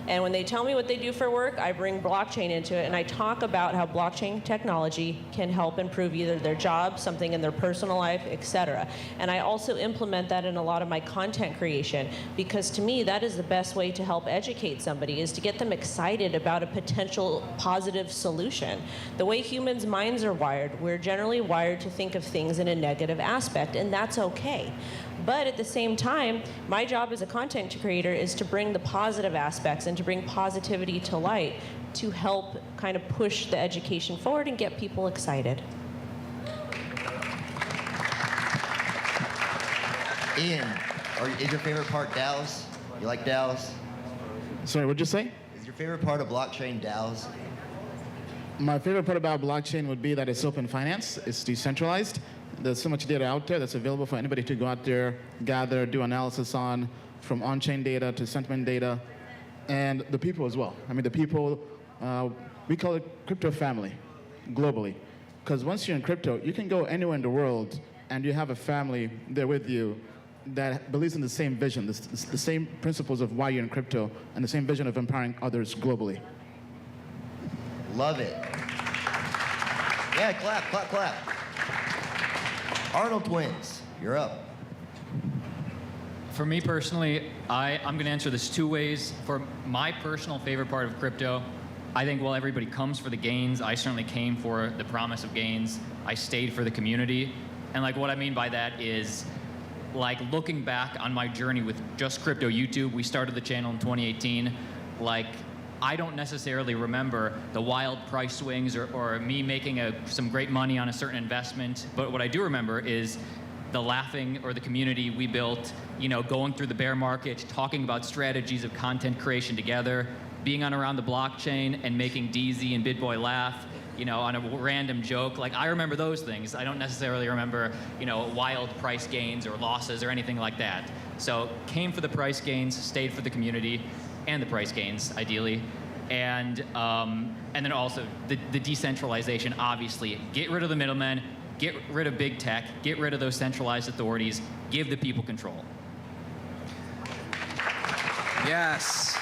And when they tell me what they do for work, I bring blockchain into it, and I talk about how blockchain technology can help improve either their job, something in their personal life, etc. And I also implement that in a lot of my content creation, because to me, that is the best way to help educate somebody, is to get them excited about a potential positive solution. The way humans' minds are wired, we're generally wired to think of things in a negative aspect, and that's okay. But at the same time, my job as a content creator is to bring the positive aspects and to bring positivity to light to help kind of push the education forward and get people excited. Ian, is your favorite part DAOs? You like DAOs? Sorry, what'd you say? Is your favorite part of blockchain DAOs? My favorite part about blockchain would be that it's open finance, it's decentralized. There's so much data out there that's available for anybody to go out there, gather, do analysis on, from on-chain data to sentiment data, and the people as well. I mean, the people, we call it crypto family, globally. Because once you're in crypto, you can go anywhere in the world, and you have a family there with you, that believes in the same vision, the same principles of why you're in crypto, and the same vision of empowering others globally. Love it. Yeah, clap, clap, clap. Arnold Twins, you're up. For me personally, I'm going to answer this two ways. For my personal favorite part of crypto, I think while everybody comes for the gains, I certainly came for the promise of gains. I stayed for the community. And like what I mean by that is, like looking back on my journey with just crypto YouTube, we started the channel in 2018. Like, I don't necessarily remember the wild price swings or me making some great money on a certain investment. But what I do remember is the laughing or the community we built, you know, going through the bear market, talking about strategies of content creation together, being on Around the Blockchain and making DZ and Bitboy laugh, you know, on a random joke. Like, I remember those things. I don't necessarily remember, you know, wild price gains or losses or anything like that. So came for the price gains, stayed for the community and the price gains, ideally. And then also the decentralization, obviously. Get rid of the middlemen, get rid of big tech, get rid of those centralized authorities, give the people control. Yes.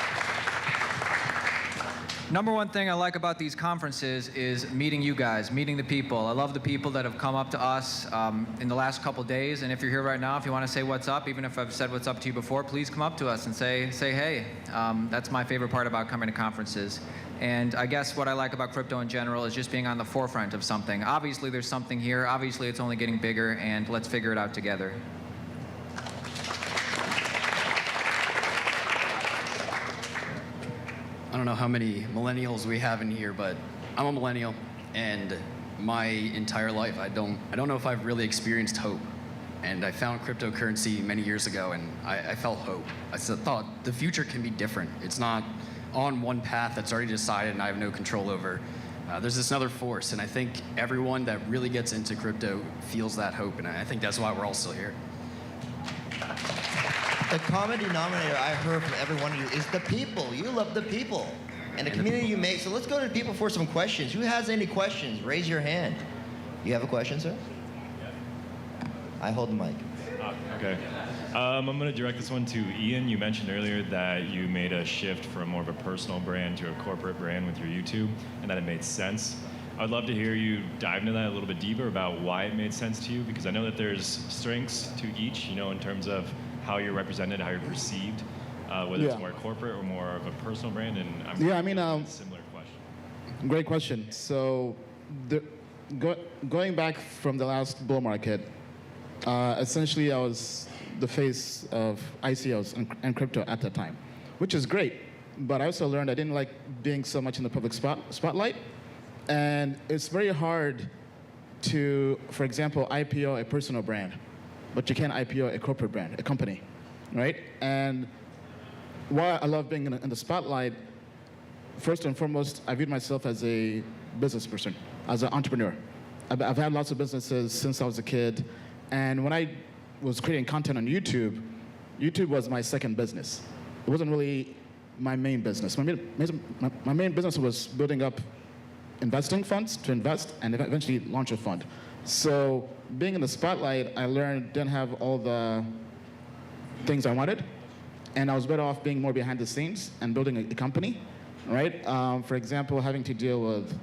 Number one thing I like about these conferences is meeting you guys, meeting the people. I love the people that have come up to us in the last couple days. And if you're here right now, if you want to say what's up, even if I've said what's up to you before, please come up to us and say hey. That's my favorite part about coming to conferences. And I guess what I like about crypto in general is just being on the forefront of something. Obviously, there's something here. Obviously, it's only getting bigger, and let's figure it out together. I don't know how many millennials we have in here, but I'm a millennial, and my entire life, I don't know if I've really experienced hope. And I found cryptocurrency many years ago, and I felt hope. I thought the future can be different. It's not on one path that's already decided and I have no control over. There's this other force, and I think everyone that really gets into crypto feels that hope, and I think that's why we're all still here. The common denominator I heard from every one of you is the people. You love the people and the community you make. So let's go to the people for some questions. Who has any questions? Raise your hand. You have a question, sir? I hold the mic. Okay. I'm going to direct this one to Ian. You mentioned earlier that you made a shift from more of a personal brand to a corporate brand with your YouTube, and that it made sense. I'd love to hear you dive into that a little bit deeper about why it made sense to you, because I know that there's strengths to each, you know, in terms of how you're represented, how you're perceived, whether it's more corporate or more of a personal brand. And I'm a similar question. Great question. So going back from the last bull market, essentially I was the face of ICOs and crypto at that time, which is great. But I also learned I didn't like being so much in the public spotlight. And it's very hard to, for example, IPO a personal brand, but you can't IPO a corporate brand, a company, right? And while I love being in the spotlight, first and foremost, I viewed myself as a business person, as an entrepreneur. I've had lots of businesses since I was a kid, and when I was creating content on YouTube, YouTube was my second business. It wasn't really my main business. My main business was building up investing funds to invest and eventually launch a fund. So being in the spotlight, I learned didn't have all the things I wanted, and I was better off being more behind the scenes and building a company, right? For example, having to deal with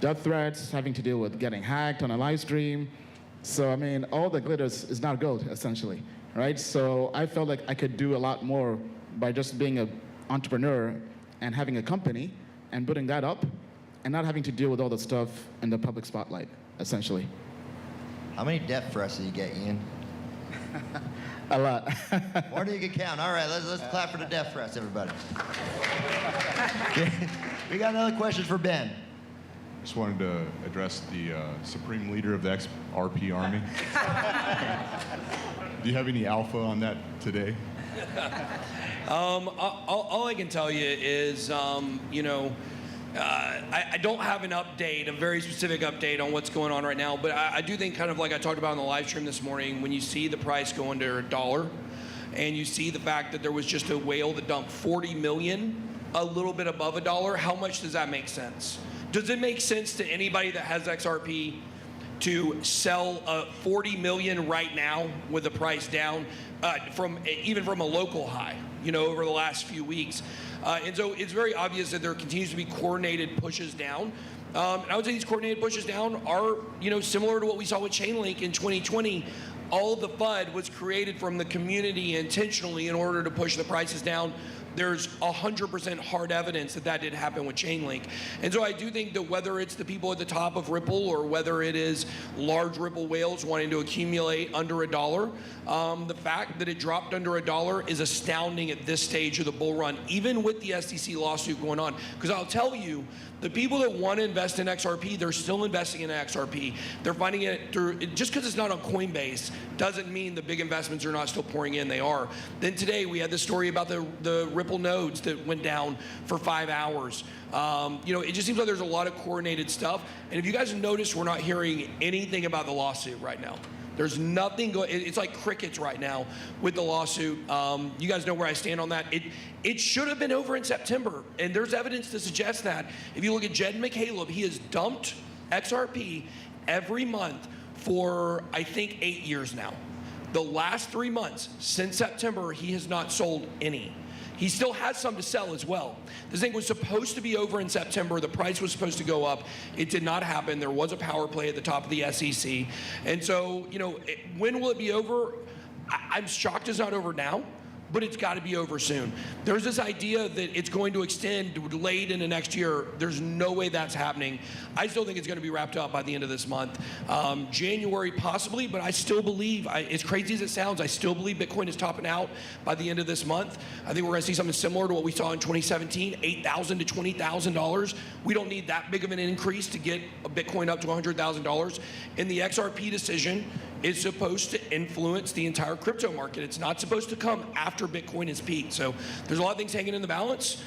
death threats, having to deal with getting hacked on a live stream. So I mean, all the glitter is not gold, essentially, right? So I felt like I could do a lot more by just being an entrepreneur and having a company and building that up, and not having to deal with all the stuff in the public spotlight, essentially. How many death threats did you get, Ian? A lot. More than you can count. All right, let's clap for the death threats, everybody. We got another question for Ben. Just wanted to address the supreme leader of the XRP army. Do you have any alpha on that today? All I can tell you is, I don't have an update, a very specific update on what's going on right now, but I do think, kind of like I talked about on the live stream this morning, when you see the price go under $1 and you see the fact that there was just a whale that dumped 40 million, a little bit above $1, how much does that make sense? Does it make sense to anybody that has XRP to sell 40 million right now with the price down even from a local high, over the last few weeks. And so it's very obvious that there continues to be coordinated pushes down. And I would say these coordinated pushes down are, similar to what we saw with Chainlink in 2020. All of the FUD was created from the community intentionally in order to push the prices down. There's 100% hard evidence that did happen with Chainlink. And so I do think that whether it's the people at the top of Ripple or whether it is large Ripple whales wanting to accumulate under $1, the fact that it dropped under $1 is astounding at this stage of the bull run, even with the SEC lawsuit going on. Because I'll tell you, the people that want to invest in XRP, they're still investing in XRP. They're finding it through, just because it's not on Coinbase doesn't mean the big investments are not still pouring in, they are. Then today we had the story about the Ripple nodes that went down for 5 hours. It just seems like there's a lot of coordinated stuff. And if you guys notice, we're not hearing anything about the lawsuit right now. There's nothing going. It's like crickets right now with the lawsuit. You guys know where I stand on that. It should have been over in September, and there's evidence to suggest that. If you look at Jed McCaleb, he has dumped XRP every month for, I think, 8 years now. The last 3 months, since September, he has not sold any. He still has some to sell as well. This thing was supposed to be over in September. The price was supposed to go up. It did not happen. There was a power play at the top of the SEC. And so, when will it be over? I'm shocked it's not over now, but it's got to be over soon. There's this idea that it's going to extend late into next year. There's no way that's happening. I still think it's going to be wrapped up by the end of this month. January possibly, but I still believe, as crazy as it sounds, I still believe Bitcoin is topping out by the end of this month. I think we're going to see something similar to what we saw in 2017, $8,000 to $20,000. We don't need that big of an increase to get a Bitcoin up to $100,000. And the XRP decision is supposed to influence the entire crypto market. It's not supposed to come after Bitcoin is peaked. So there's a lot of things hanging in the balance.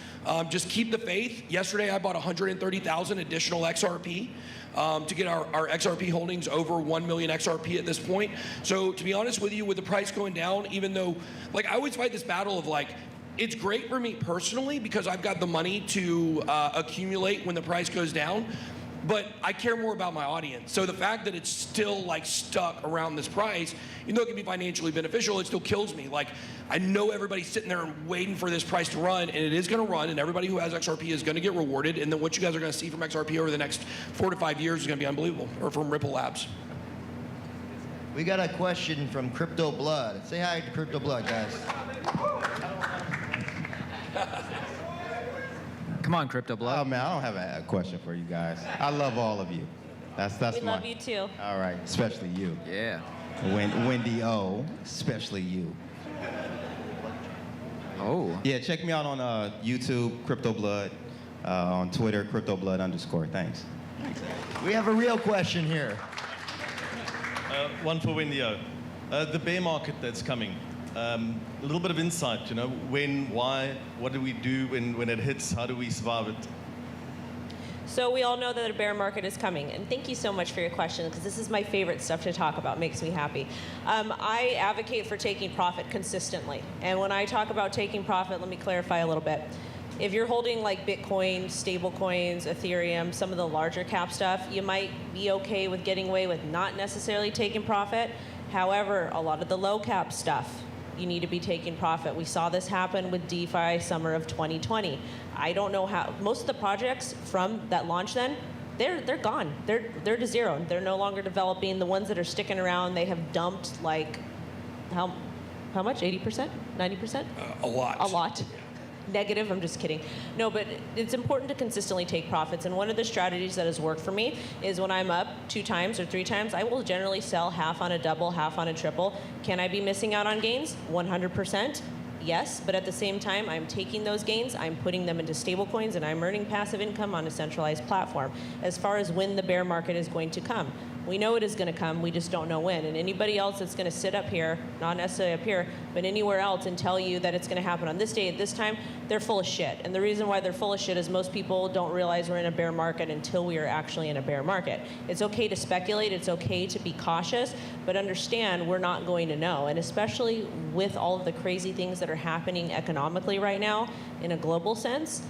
Just keep the faith. Yesterday I bought 130,000 additional XRP to get our XRP holdings over 1 million XRP at this point. So to be honest with you, with the price going down, even though, I always fight this battle of it's great for me personally because I've got the money to accumulate when the price goes down. But I care more about my audience. So the fact that it's still stuck around this price, even though it can be financially beneficial, it still kills me. I know everybody's sitting there and waiting for this price to run, and it is going to run, and everybody who has XRP is going to get rewarded. And then what you guys are going to see from XRP over the next 4 to 5 years is going to be unbelievable, or from Ripple Labs. We got a question from Crypto Blood. Say hi to Crypto Blood, guys. Come on, Crypto Blood. Oh man, I don't have a question for you guys. I love all of you. That's We love you too. All right, especially you. Yeah. Wendy O, especially you. Oh. Yeah, check me out on YouTube, Crypto Blood, on Twitter, CryptoBlood_. Thanks. We have a real question here. One for Wendy O. The bear market that's coming. A little bit of insight, when, why, what do we do when it hits, how do we survive it? So we all know that a bear market is coming, and thank you so much for your question, because this is my favorite stuff to talk about, makes me happy. I advocate for taking profit consistently, and when I talk about taking profit, let me clarify a little bit. If you're holding Bitcoin, stable coins, Ethereum, some of the larger cap stuff, you might be okay with getting away with not necessarily taking profit. However, a lot of the low cap stuff, you need to be taking profit. We saw this happen with DeFi summer of 2020. I don't know how, most of the projects from that launch then, they're gone. They're to zero. They're no longer developing. The ones that are sticking around, they have dumped how much? 80%? 90%? A lot. A lot. Negative, I'm just kidding. No, but it's important to consistently take profits, and one of the strategies that has worked for me is when I'm up 2 times or 3 times, I will generally sell half on a double, half on a triple. Can I be missing out on gains? 100%. Yes, but at the same time, I'm taking those gains, I'm putting them into stable coins, and I'm earning passive income on a centralized platform. As far as when the bear market is going to come, we know it is going to come, we just don't know when. And anybody else that's going to sit up here, not necessarily up here, but anywhere else and tell you that it's going to happen on this day at this time, they're full of shit. And the reason why they're full of shit is most people don't realize we're in a bear market until we are actually in a bear market. It's okay to speculate, it's okay to be cautious, but understand we're not going to know. And especially with all of the crazy things that are happening economically right now in a global sense,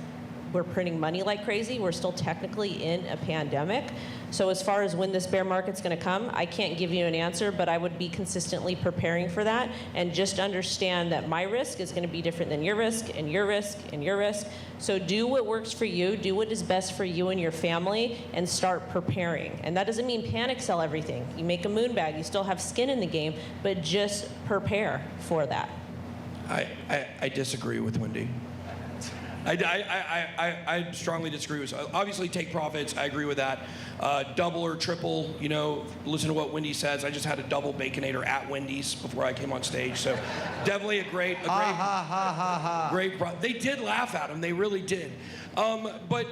we're printing money like crazy. We're still technically in a pandemic. So as far as when this bear market's going to come, I can't give you an answer, but I would be consistently preparing for that, and just understand that my risk is going to be different than your risk, and your risk, and your risk. So do what works for you, do what is best for you and your family, and start preparing. And that doesn't mean panic sell everything. You make a moon bag, you still have skin in the game, but just prepare for that. I disagree with Wendy. I strongly disagree with. Obviously, take profits. I agree with that. Double or triple. You know, listen to what Wendy says. I just had a double Baconator at Wendy's before I came on stage. So, definitely a great. They did laugh at him. They really did. But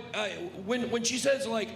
when she says like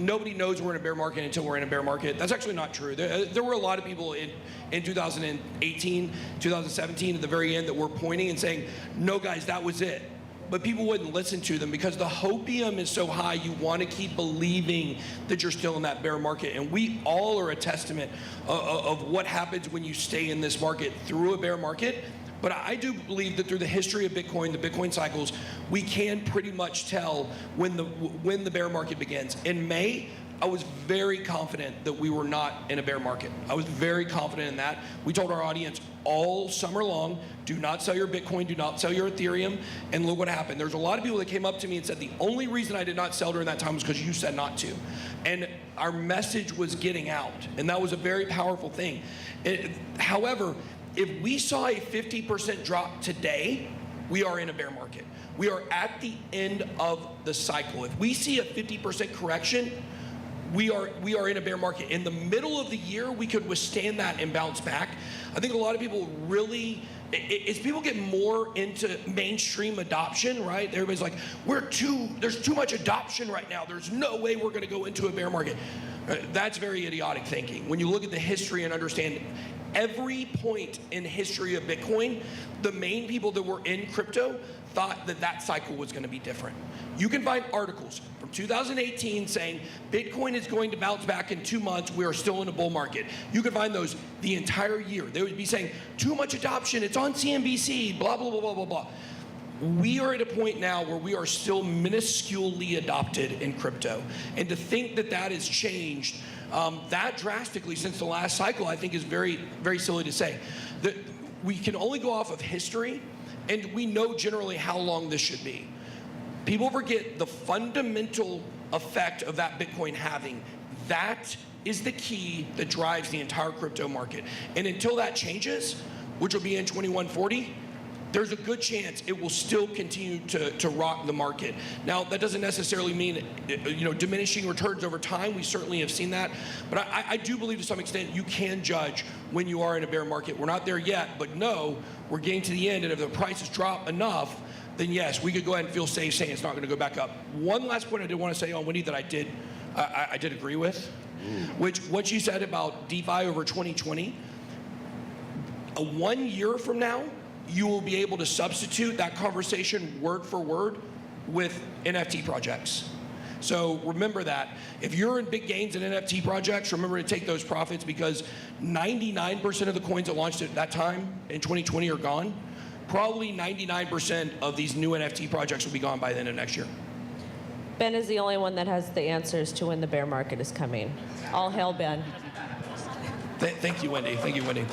nobody knows we're in a bear market until we're in a bear market, that's actually not true. There were a lot of people in 2018, 2017 at the very end that were pointing and saying, "No, guys, that was it." But people wouldn't listen to them because the hopium is so high, you want to keep believing that you're still in that bear market. And we all are a testament of what happens when you stay in this market through a bear market. But I do believe that through the history of Bitcoin, the Bitcoin cycles, we can pretty much tell when the bear market begins. In May, I was very confident that we were not in a bear market. I was very confident in that. We told our audience all summer long, do not sell your Bitcoin, do not sell your Ethereum, and look what happened. There's a lot of people that came up to me and said, the only reason I did not sell during that time was because you said not to. And our message was getting out, and that was a very powerful thing. However, if we saw a 50% drop today, we are in a bear market. We are at the end of the cycle. If we see a 50% correction, we are in a bear market. In the middle of the year, we could withstand that and bounce back. I think a lot of people really, as people get more into mainstream adoption, right? Everybody's like, there's too much adoption right now. There's no way we're gonna go into a bear market. That's very idiotic thinking. When you look at the history and understand every point in history of Bitcoin, the main people that were in crypto thought that that cycle was going to be different. You can find articles from 2018 saying Bitcoin is going to bounce back in 2 months. We are still in a bull market. You can find those the entire year. They would be saying too much adoption. It's on CNBC. Blah blah blah blah blah blah. We are at a point now where we are still minusculely adopted in crypto, and to think that that has changed that drastically since the last cycle, I think is very, very silly to say. That we can only go off of history, and we know generally how long this should be. People forget the fundamental effect of that Bitcoin halving. That is the key that drives the entire crypto market. And until that changes, which will be in 2140, there's a good chance it will still continue to rock the market. Now, that doesn't necessarily mean diminishing returns over time. We certainly have seen that. But I do believe to some extent you can judge when you are in a bear market. We're not there yet, but no, we're getting to the end. And if the prices drop enough, then yes, we could go ahead and feel safe saying it's not going to go back up. One last point I did want to say on Wendy that I did agree with, which what she said about DeFi over 2020, 1 year from now, you will be able to substitute that conversation word for word with NFT projects. So remember that. If you're in big gains in NFT projects, remember to take those profits because 99% of the coins that launched at that time in 2020 are gone. Probably 99% of these new NFT projects will be gone by the end of next year. Ben is the only one that has the answers to when the bear market is coming. All hail Ben. Thank you, Wendy. Thank you, Wendy.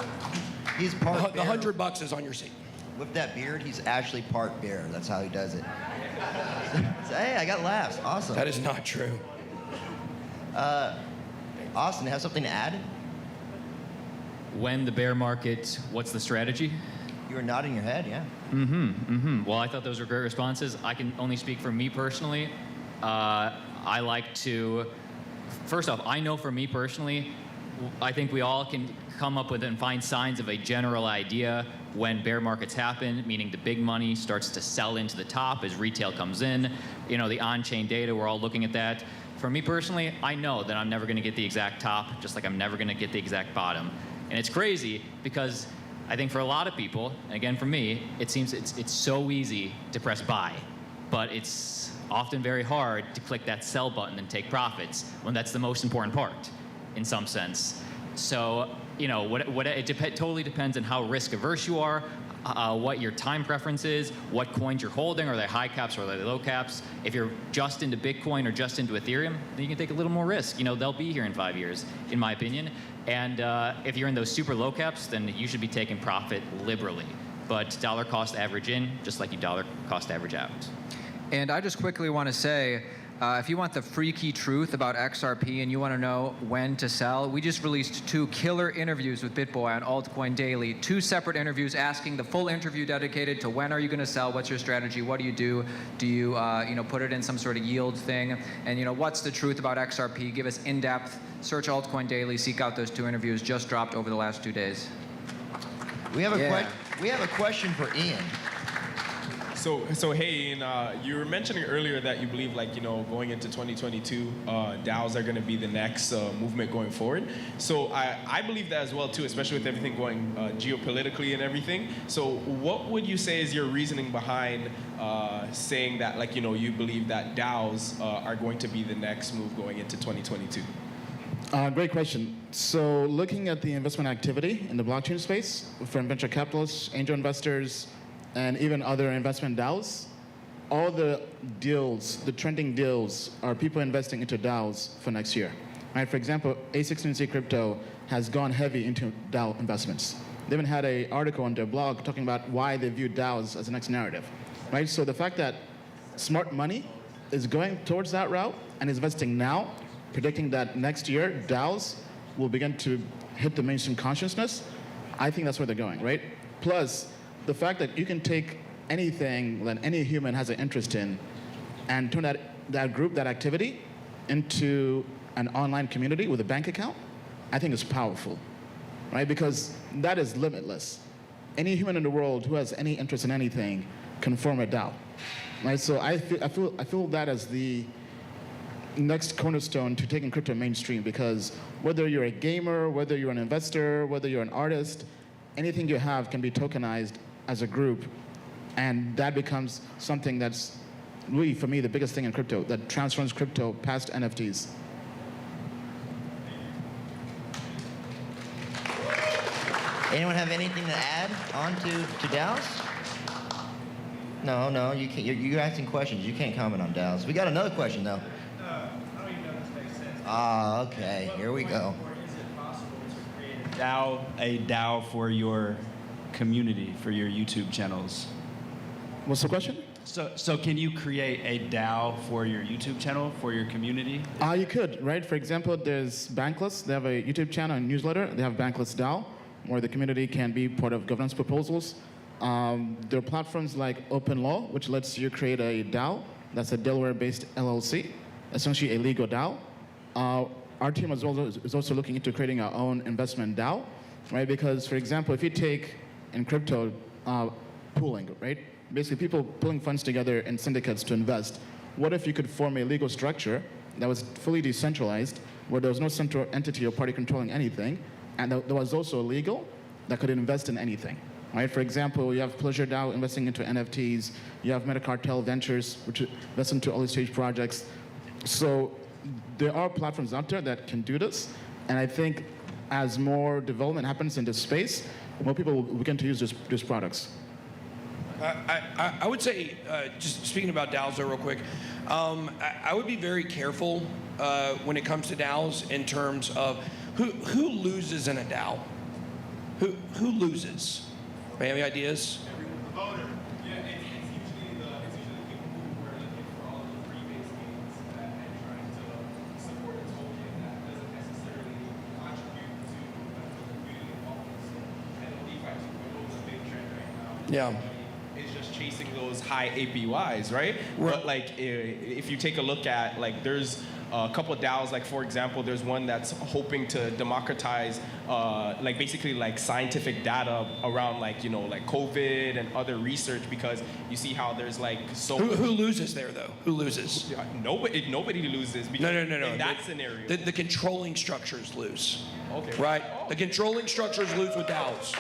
He's part the $100 is on your seat. With that beard, he's actually part bear. That's how he does it. So, hey, I got laughs. Awesome. That is not true. Austin, have something to add? When the bear market, what's the strategy? You were nodding your head, yeah. Well, I thought those were great responses. I can only speak for me personally. I like to, first off, I know for me personally, I think we all can come up with and find signs of a general idea when bear markets happen, meaning the big money starts to sell into the top as retail comes in. You know, the on-chain data, we're all looking at that. For me personally, I know that I'm never going to get the exact top, just like I'm never going to get the exact bottom. And it's crazy because I think for a lot of people, and again for me, it seems it's so easy to press buy, but it's often very hard to click that sell button and take profits when that's the most important part in some sense. So, you know, it totally depends on how risk averse you are, what your time preference is, what coins you're holding, are they high caps or are they low caps. If you're just into Bitcoin or just into Ethereum, then you can take a little more risk. You know, they'll be here in 5 years, in my opinion. And if you're in those super low caps, then you should be taking profit liberally. But dollar cost average in, just like you dollar cost average out. And I just quickly want to say, if you want the freaky truth about XRP and you want to know when to sell, we just released 2 killer interviews with Bitboy on Altcoin Daily. 2 separate interviews asking the full interview dedicated to when are you going to sell, what's your strategy, what do you do, you know, put it in some sort of yield thing, and you know, what's the truth about XRP? Give us in-depth. Search Altcoin Daily, seek out those 2 interviews just dropped over the last 2 days. We have a question for Ian. So hey, Ian, you were mentioning earlier that you believe, like, you know, going into 2022, DAOs are going to be the next movement going forward. So I believe that as well too, especially with everything going geopolitically and everything. So what would you say is your reasoning behind saying that, like, you know, you believe that DAOs are going to be the next move going into 2022? Great question. So looking at the investment activity in the blockchain space from venture capitalists, angel investors, and even other investment DAOs, all the deals, the trending deals, are people investing into DAOs for next year. Right? For example, A16Z Crypto has gone heavy into DAO investments. They even had an article on their blog talking about why they view DAOs as the next narrative. Right? So the fact that smart money is going towards that route and is investing now, predicting that next year DAOs will begin to hit the mainstream consciousness, I think that's where they're going, right? Plus, the fact that you can take anything that any human has an interest in and turn that group, that activity, into an online community with a bank account, I think is powerful, right? Because that is limitless. Any human in the world who has any interest in anything can form a DAO, right? So I feel that as the next cornerstone to taking crypto mainstream, because whether you're a gamer, whether you're an investor, whether you're an artist, anything you have can be tokenized as a group, and that becomes something that's really, for me, the biggest thing in crypto, that transforms crypto past NFTs. Anyone have anything to add on to DAOs? No, you can't. You're asking questions. You can't comment on DAOs. We got another question, though. I don't even know if this makes sense. Ah, okay. Here we go. Is it possible to create a DAO for your community, for your YouTube channels? What's the question? So can you create a DAO for your YouTube channel, for your community? You could, right? For example, there's Bankless. They have a YouTube channel and newsletter. They have Bankless DAO, where the community can be part of governance proposals. There are platforms like Open Law, which lets you create a DAO. That's a Delaware-based LLC, essentially a legal DAO. Our team is also looking into creating our own investment DAO, right? Because, for example, if you take in crypto pooling, right? Basically, people pulling funds together in syndicates to invest. What if you could form a legal structure that was fully decentralized, where there was no central entity or party controlling anything, and that was also legal, that could invest in anything, right? For example, you have Pleasure DAO investing into NFTs. You have Metacartel Ventures, which invest into early-stage projects. So there are platforms out there that can do this, and I think as more development happens in this space, more people will begin to use these products. I would say, just speaking about DAOs there real quick, I would be very careful when it comes to DAOs in terms of who loses in a DAO. Who loses? Any ideas? The voter. Yeah, it's usually the people who are looking for all of the free-based gains and trying to support a token that doesn't necessarily contribute to the community involvement. I know DeFi 2.0 is a big trend right now. Yeah. It's just chasing those high APYs, right? But like, if you take a look at, like, there's a couple of DAOs, like, for example, there's one that's hoping to democratize, like, basically, like, scientific data around, like, you know, like COVID and other research, because you see how there's, like, so Who loses there, though? Who loses? Nobody loses. Because No. in that scenario. The controlling structures lose. Okay. Right? The controlling structures lose with DAOs.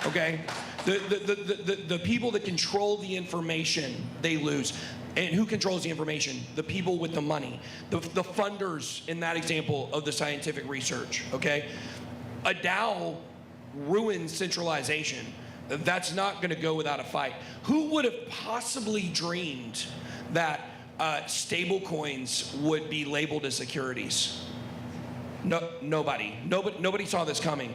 Okay? The people that control the information, they lose. And who controls the information? The people with the money. The funders, in that example, of the scientific research. Okay? A DAO ruins centralization. that's not going to go without a fight. Who would have possibly dreamed that stable coins would be labeled as securities? Nobody saw this coming.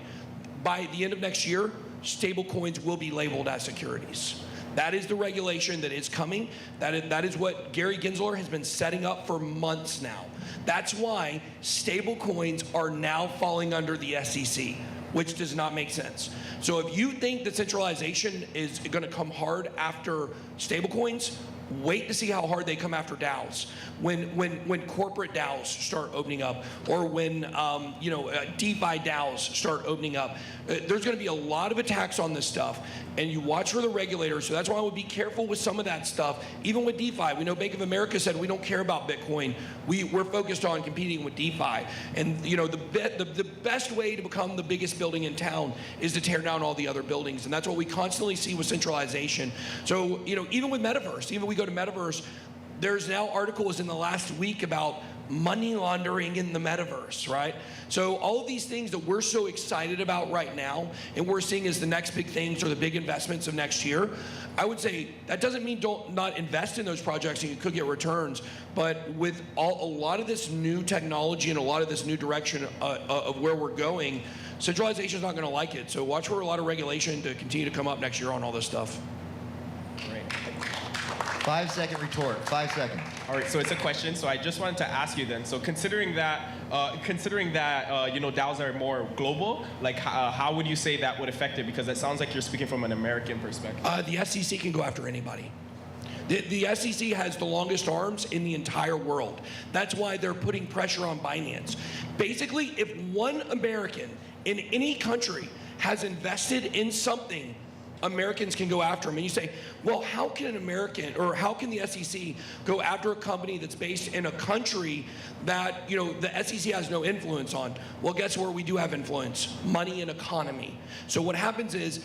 By the end of next year, stable coins will be labeled as securities. That is the regulation that is coming. That is what Gary Gensler has been setting up for months now. That's why stable coins are now falling under the SEC, which does not make sense. So if you think that centralization is going to come hard after stable coins, wait to see how hard they come after DAOs. When corporate DAOs start opening up, or when DeFi DAOs start opening up, there's going to be a lot of attacks on this stuff, and you watch for the regulators. So that's why I would be careful with some of that stuff. Even with DeFi, we know Bank of America said we don't care about Bitcoin. We're focused on competing with DeFi. And the best way to become the biggest building in town is to tear down all the other buildings, and that's what we constantly see with centralization. So even with Metverse, even we go to Metverse, there's now articles in the last week about money laundering in the Metaverse, right? So all of these things that we're so excited about right now, and we're seeing as the next big things or the big investments of next year, I would say that doesn't mean don't not invest in those projects and you could get returns, but with a lot of this new technology and a lot of this new direction of where we're going, centralization is not going to like it. So watch for a lot of regulation to continue to come up next year on all this stuff. Great. 5-second retort, 5 seconds. All right, so it's a question. So I just wanted to ask you then. So considering that DAOs are more global, like how would you say that would affect it? Because it sounds like you're speaking from an American perspective. The SEC can go after anybody. The SEC has the longest arms in the entire world. That's why they're putting pressure on Binance. Basically, if one American in any country has invested in something, Americans can go after them. And you say, well, how can an American, or how can the SEC go after a company that's based in a country that the SEC has no influence on? Well, guess where we do have influence? Money and economy. So what happens is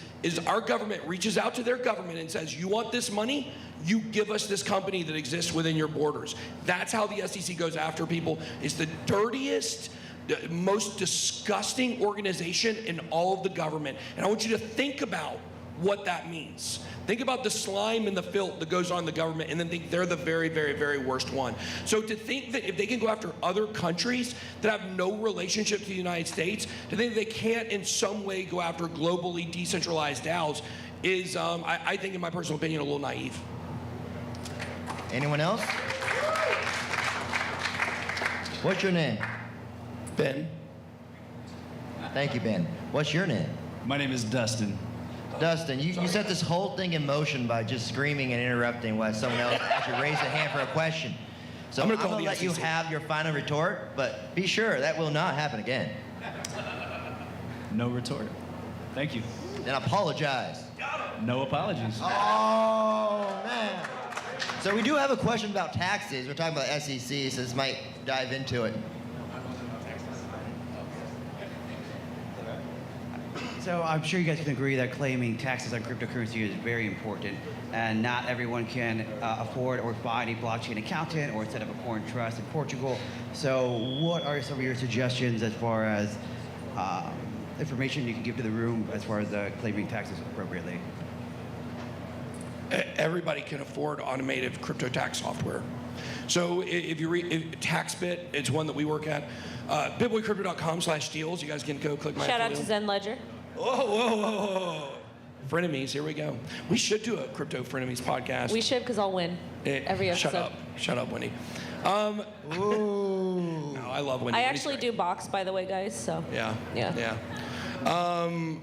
our government reaches out to their government and says, you want this money? You give us this company that exists within your borders. That's how the SEC goes after people. It's the dirtiest, most disgusting organization in all of the government. And I want you to think about what that means. Think about the slime and the filth that goes on in the government, and then think they're the very, very, very worst one. So to think that if they can go after other countries that have no relationship to the United States, to think that they can't in some way go after globally decentralized DAOs is, I think in my personal opinion, a little naive. Anyone else? What's your name? Ben. Thank you, Ben. What's your name? My name is Dustin. Dustin, you set this whole thing in motion by just screaming and interrupting while someone else actually raised a hand for a question. So I'm gonna let you have your final retort, but be sure that will not happen again. No retort. Thank you. Then apologize. No apologies. Oh, man. So we do have a question about taxes. We're talking about SEC, so this might dive into it. So I'm sure you guys can agree that claiming taxes on cryptocurrency is very important, and not everyone can afford or find a blockchain accountant or set up a foreign trust in Portugal. So what are some of your suggestions as far as information you can give to the room as far as claiming taxes appropriately? Everybody can afford automated crypto tax software. So if you read TaxBit, it's one that we work at. Bitboycrypto.com/deals. You guys can go click my Shout out affiliate. to Zen Ledger. Whoa. Frenemies, here we go. We should do a Crypto Frenemies podcast. We should, because I'll win every episode. Shut up, Wendy. No, I love Wendy. I actually do box, by the way, guys, so. Yeah.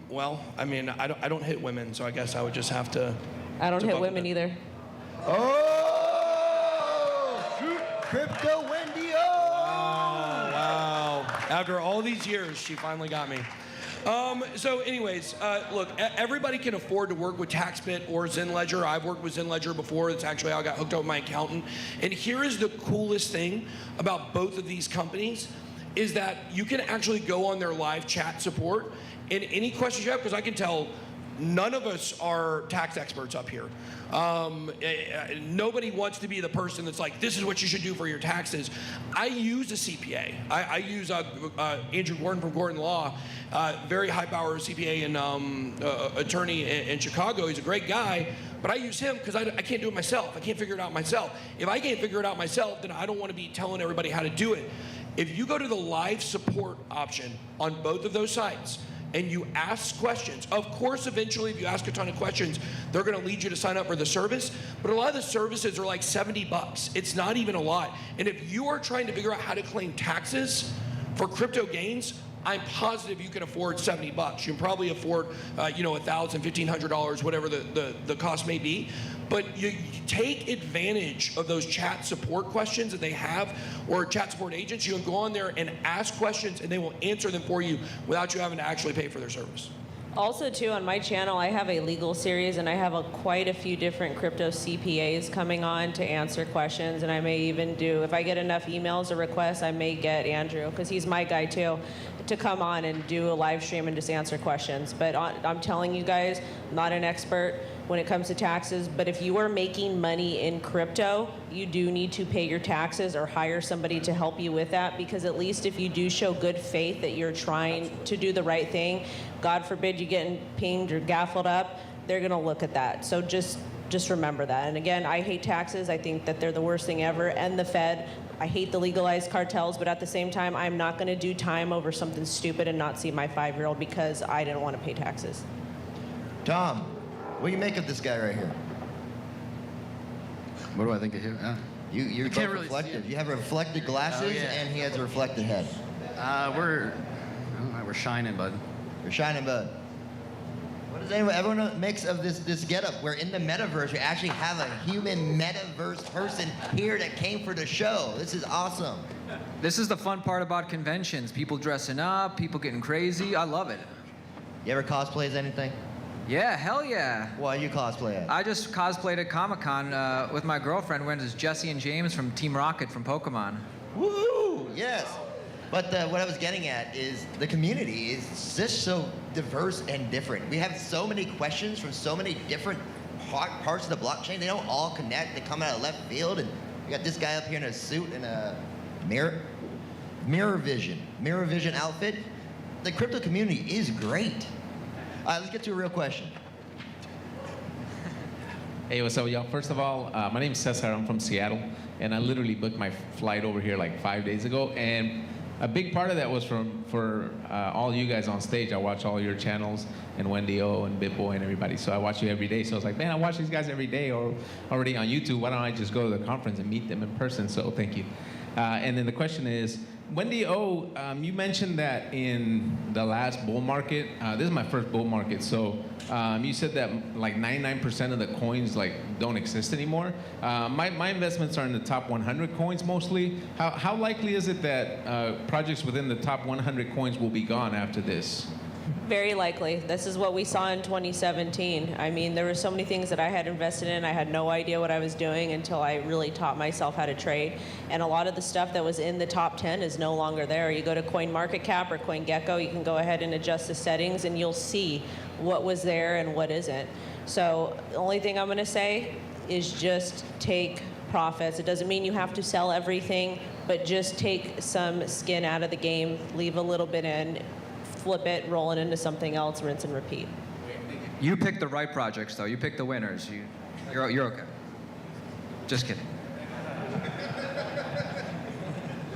Well, I mean, I don't hit women, so I guess I would just have to. I don't hit women either. Oh! Crypto Wendy! Oh! Wow. After all these years, she finally got me. So anyways, look, everybody can afford to work with TaxBit or ZenLedger. I've worked with ZenLedger before. It's actually how I got hooked up with my accountant. And here is the coolest thing about both of these companies is that you can actually go on their live chat support and any questions you have, because I can tell none of us are tax experts up here. Nobody wants to be the person that's like, this is what you should do for your taxes. I use a CPA. I use Andrew Gordon from Gordon Law, very high-power CPA and attorney in Chicago. He's a great guy, but I use him because I can't do it myself. I can't figure it out myself. If I can't figure it out myself, then I don't want to be telling everybody how to do it. If you go to the live support option on both of those sites, and you ask questions. Of course, eventually, if you ask a ton of questions, they're going to lead you to sign up for the service. But a lot of the services are like $70. It's not even a lot. And if you are trying to figure out how to claim taxes for crypto gains, I'm positive you can afford $70. You can probably afford, $1,000, $1,500, whatever the cost may be. But you take advantage of those chat support questions that they have, or chat support agents. You can go on there and ask questions, and they will answer them for you without you having to actually pay for their service. Also, too, on my channel, I have a legal series, and I have quite a few different crypto CPAs coming on to answer questions. And I may even do, if I get enough emails or requests, I may get Andrew, because he's my guy too, to come on and do a live stream and just answer questions. But I'm telling you guys, I'm not an expert when it comes to taxes, but if you are making money in crypto, you do need to pay your taxes or hire somebody to help you with that, because at least if you do show good faith that you're trying to do the right thing, God forbid you getting pinged or gaffled up, they're gonna look at that. So just remember that. And again, I hate taxes. I think that they're the worst thing ever, and the Fed. I hate the legalized cartels, but at the same time, I'm not gonna do time over something stupid and not see my 5-year-old because I didn't wanna pay taxes. Tom, what do you make of this guy right here? What do I think of him? You're can't both really see reflective. it. You have reflective glasses, and he has a reflective head. We're shining, bud. You're shining, bud. What does everyone makes of this getup? We're in the metaverse. We actually have a human metaverse person here that came for the show. This is awesome. This is the fun part about conventions. People dressing up, people getting crazy. I love it. You ever cosplay as anything? Yeah, hell yeah. Why you cosplay as? I just cosplayed at Comic-Con with my girlfriend. Went as Jesse and James from Team Rocket from Pokemon. Woo! Yes. But what I was getting at is the community is just so diverse and different. We have so many questions from so many different parts of the blockchain. They don't all connect. They come out of left field, and we got this guy up here in a suit and a mirror vision outfit. The crypto community is great. All right, let's get to a real question. Hey, what's up, y'all? First of all, my name is Cesar. I'm from Seattle, and I literally booked my flight over here like 5 days ago. And a big part of that was for all you guys on stage. I watch all your channels, and Wendy O and Bitboy and everybody. So I watch you every day. So I was like, man, I watch these guys every day or already on YouTube. Why don't I just go to the conference and meet them in person? So thank you. And then the question is, Wendy O, you mentioned that in the last bull market, this is my first bull market, so you said that like 99% of the coins like don't exist anymore. My investments are in the top 100 coins mostly. How likely is it that projects within the top 100 coins will be gone after this? Very likely. This is what we saw in 2017. I mean, there were so many things that I had invested in. I had no idea what I was doing until I really taught myself how to trade. And a lot of the stuff that was in the top 10 is no longer there. You go to CoinMarketCap or CoinGecko, you can go ahead and adjust the settings, and you'll see what was there and what isn't. So the only thing I'm going to say is just take profits. It doesn't mean you have to sell everything, but just take some skin out of the game, leave a little bit in, flip it, roll it into something else, rinse and repeat. You picked the right projects, though. You picked the winners. You're okay. Just kidding.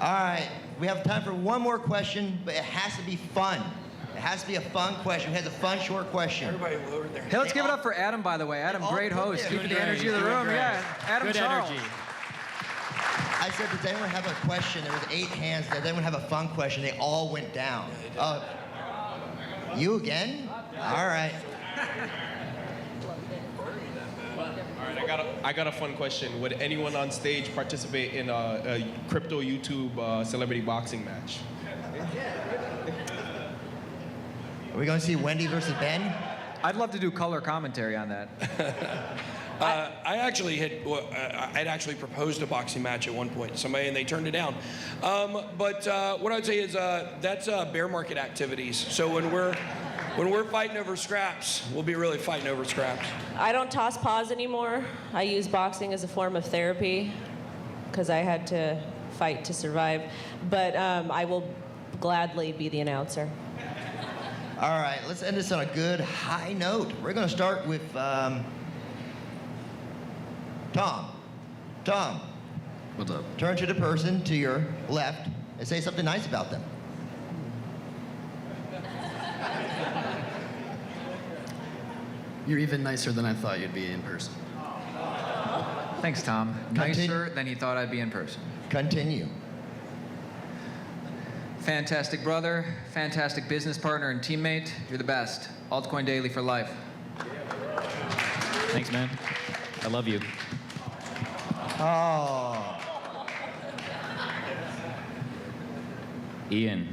All right, we have time for one more question, but it has to be fun. It has to be a fun question. It has a fun, short question. Everybody over there. Hey, let's give it up for Adam, by the way. Adam, great host. Keeping the energy of the room. Yeah, Adam Good Charles. energy. I said, does anyone have a question? There was 8 hands. Does anyone have a fun question? They all went down. You again? All right. All right, I got a fun question. Would anyone on stage participate in a crypto YouTube celebrity boxing match? Are we going to see Wendy versus Ben? I'd love to do color commentary on that. I actually I'd actually proposed a boxing match at one point to somebody, and they turned it down. But what I'd say is that's bear market activities. So when we're When we're fighting over scraps, we'll be really fighting over scraps. I don't toss paws anymore. I use boxing as a form of therapy because I had to fight to survive. But I will gladly be the announcer. All right, let's end this on a good high note. We're going to start with Tom. Tom. What's up? Turn to the person to your left and say something nice about them. You're even nicer than I thought you'd be in person. Thanks, Tom. Nicer than you thought I'd be in person. Continue. Fantastic brother, fantastic business partner and teammate. You're the best. Altcoin Daily for life. Thanks, man. I love you. Oh. Ian,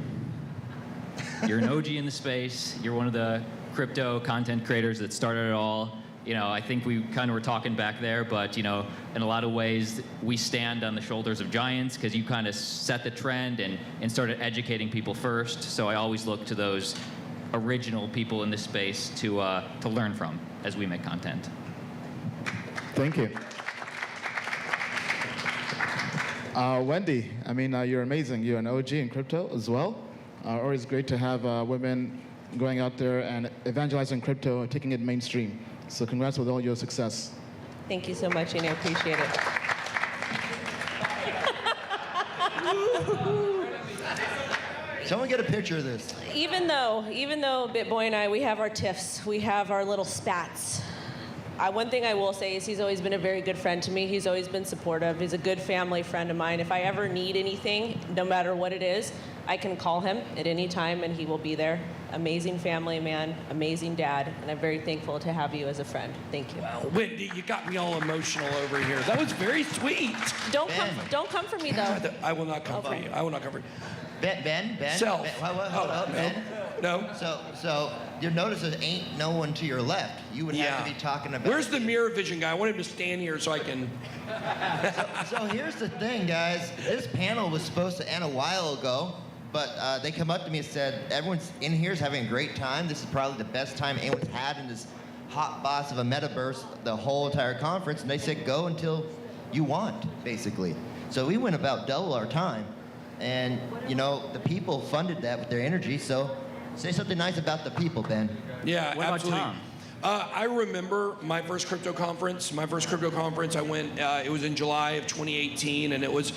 you're an OG in the space. You're one of the crypto content creators that started it all. You know, I think we kind of were talking back there, but you know, in a lot of ways, we stand on the shoulders of giants because you kind of set the trend and started educating people first. So I always look to those original people in this space to learn from as we make content. Thank you. Wendy, I mean, you're amazing. You're an OG in crypto as well. Always great to have women going out there and evangelizing crypto and taking it mainstream. So congrats with all your success. Thank you so much, Ian. I appreciate it. Someone get a picture of this. Even though Bitboy and I, we have our tiffs, we have our little spats. One thing I will say is he's always been a very good friend to me. He's always been supportive. He's a good family friend of mine. If I ever need anything, no matter what it is, I can call him at any time and he will be there. Amazing family man, amazing dad, and I'm very thankful to have you as a friend. Thank you. Wow, Wendy, you got me all emotional over here. That was very sweet. Don't come for me though. I will not come for you. I will not come for you. Ben. Self. Ben, hold up, Ben. No. So you notice there ain't no one to your left. You would have to be talking about. Where's the mirror vision guy? I want him to stand here so I can. So here's the thing, guys. This panel was supposed to end a while ago, but they come up to me and said, everyone's in here is having a great time. This is probably the best time anyone's had in this hot boss of a metaverse the whole entire conference. And they said, go until you want, basically. So we went about double our time. And, you know, the people funded that with their energy, so say something nice about the people, Ben. Yeah, what absolutely. About Tom? I remember my first crypto conference. I went. It was in July of 2018, and it was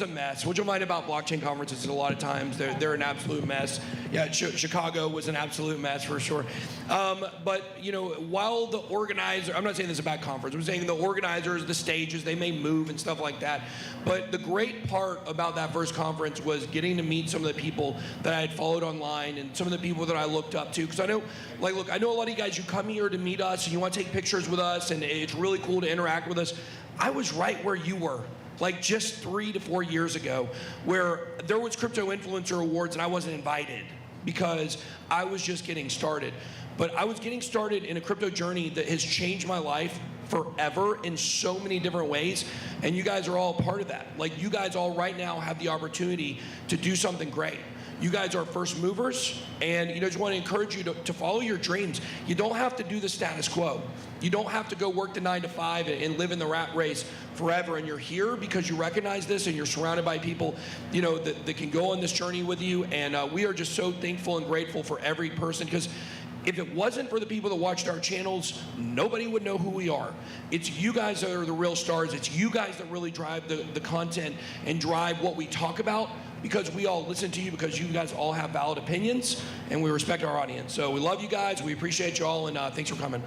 a mess. What you'll find about blockchain conferences is a lot of times they're an absolute mess. Yeah, Chicago was an absolute mess for sure. But you know, while the organizer, I'm not saying this is a bad conference. I'm saying the organizers, the stages, they may move and stuff like that. But the great part about that first conference was getting to meet some of the people that I had followed online and some of the people that I looked up to. Because I know, like, look, I know a lot of you guys, you come here to meet us and you want to take pictures with us and it's really cool to interact with us. I was right where you were, like just 3 to 4 years ago, where there was Crypto Influencer Awards and I wasn't invited because I was just getting started. But I was getting started in a crypto journey that has changed my life forever in so many different ways, and you guys are all part of that. Like, you guys all right now have the opportunity to do something great. You guys are first movers, and just want to encourage you to follow your dreams. You don't have to do the status quo. You don't have to go work the 9 to 5 and live in the rat race forever. And you're here because you recognize this, and you're surrounded by people, that can go on this journey with you. And we are just so thankful and grateful for every person, because if it wasn't for the people that watched our channels, nobody would know who we are. It's you guys that are the real stars. It's you guys that really drive the content and drive what we talk about, because we all listen to you, because you guys all have valid opinions, and we respect our audience. So we love you guys. We appreciate you all, and thanks for coming.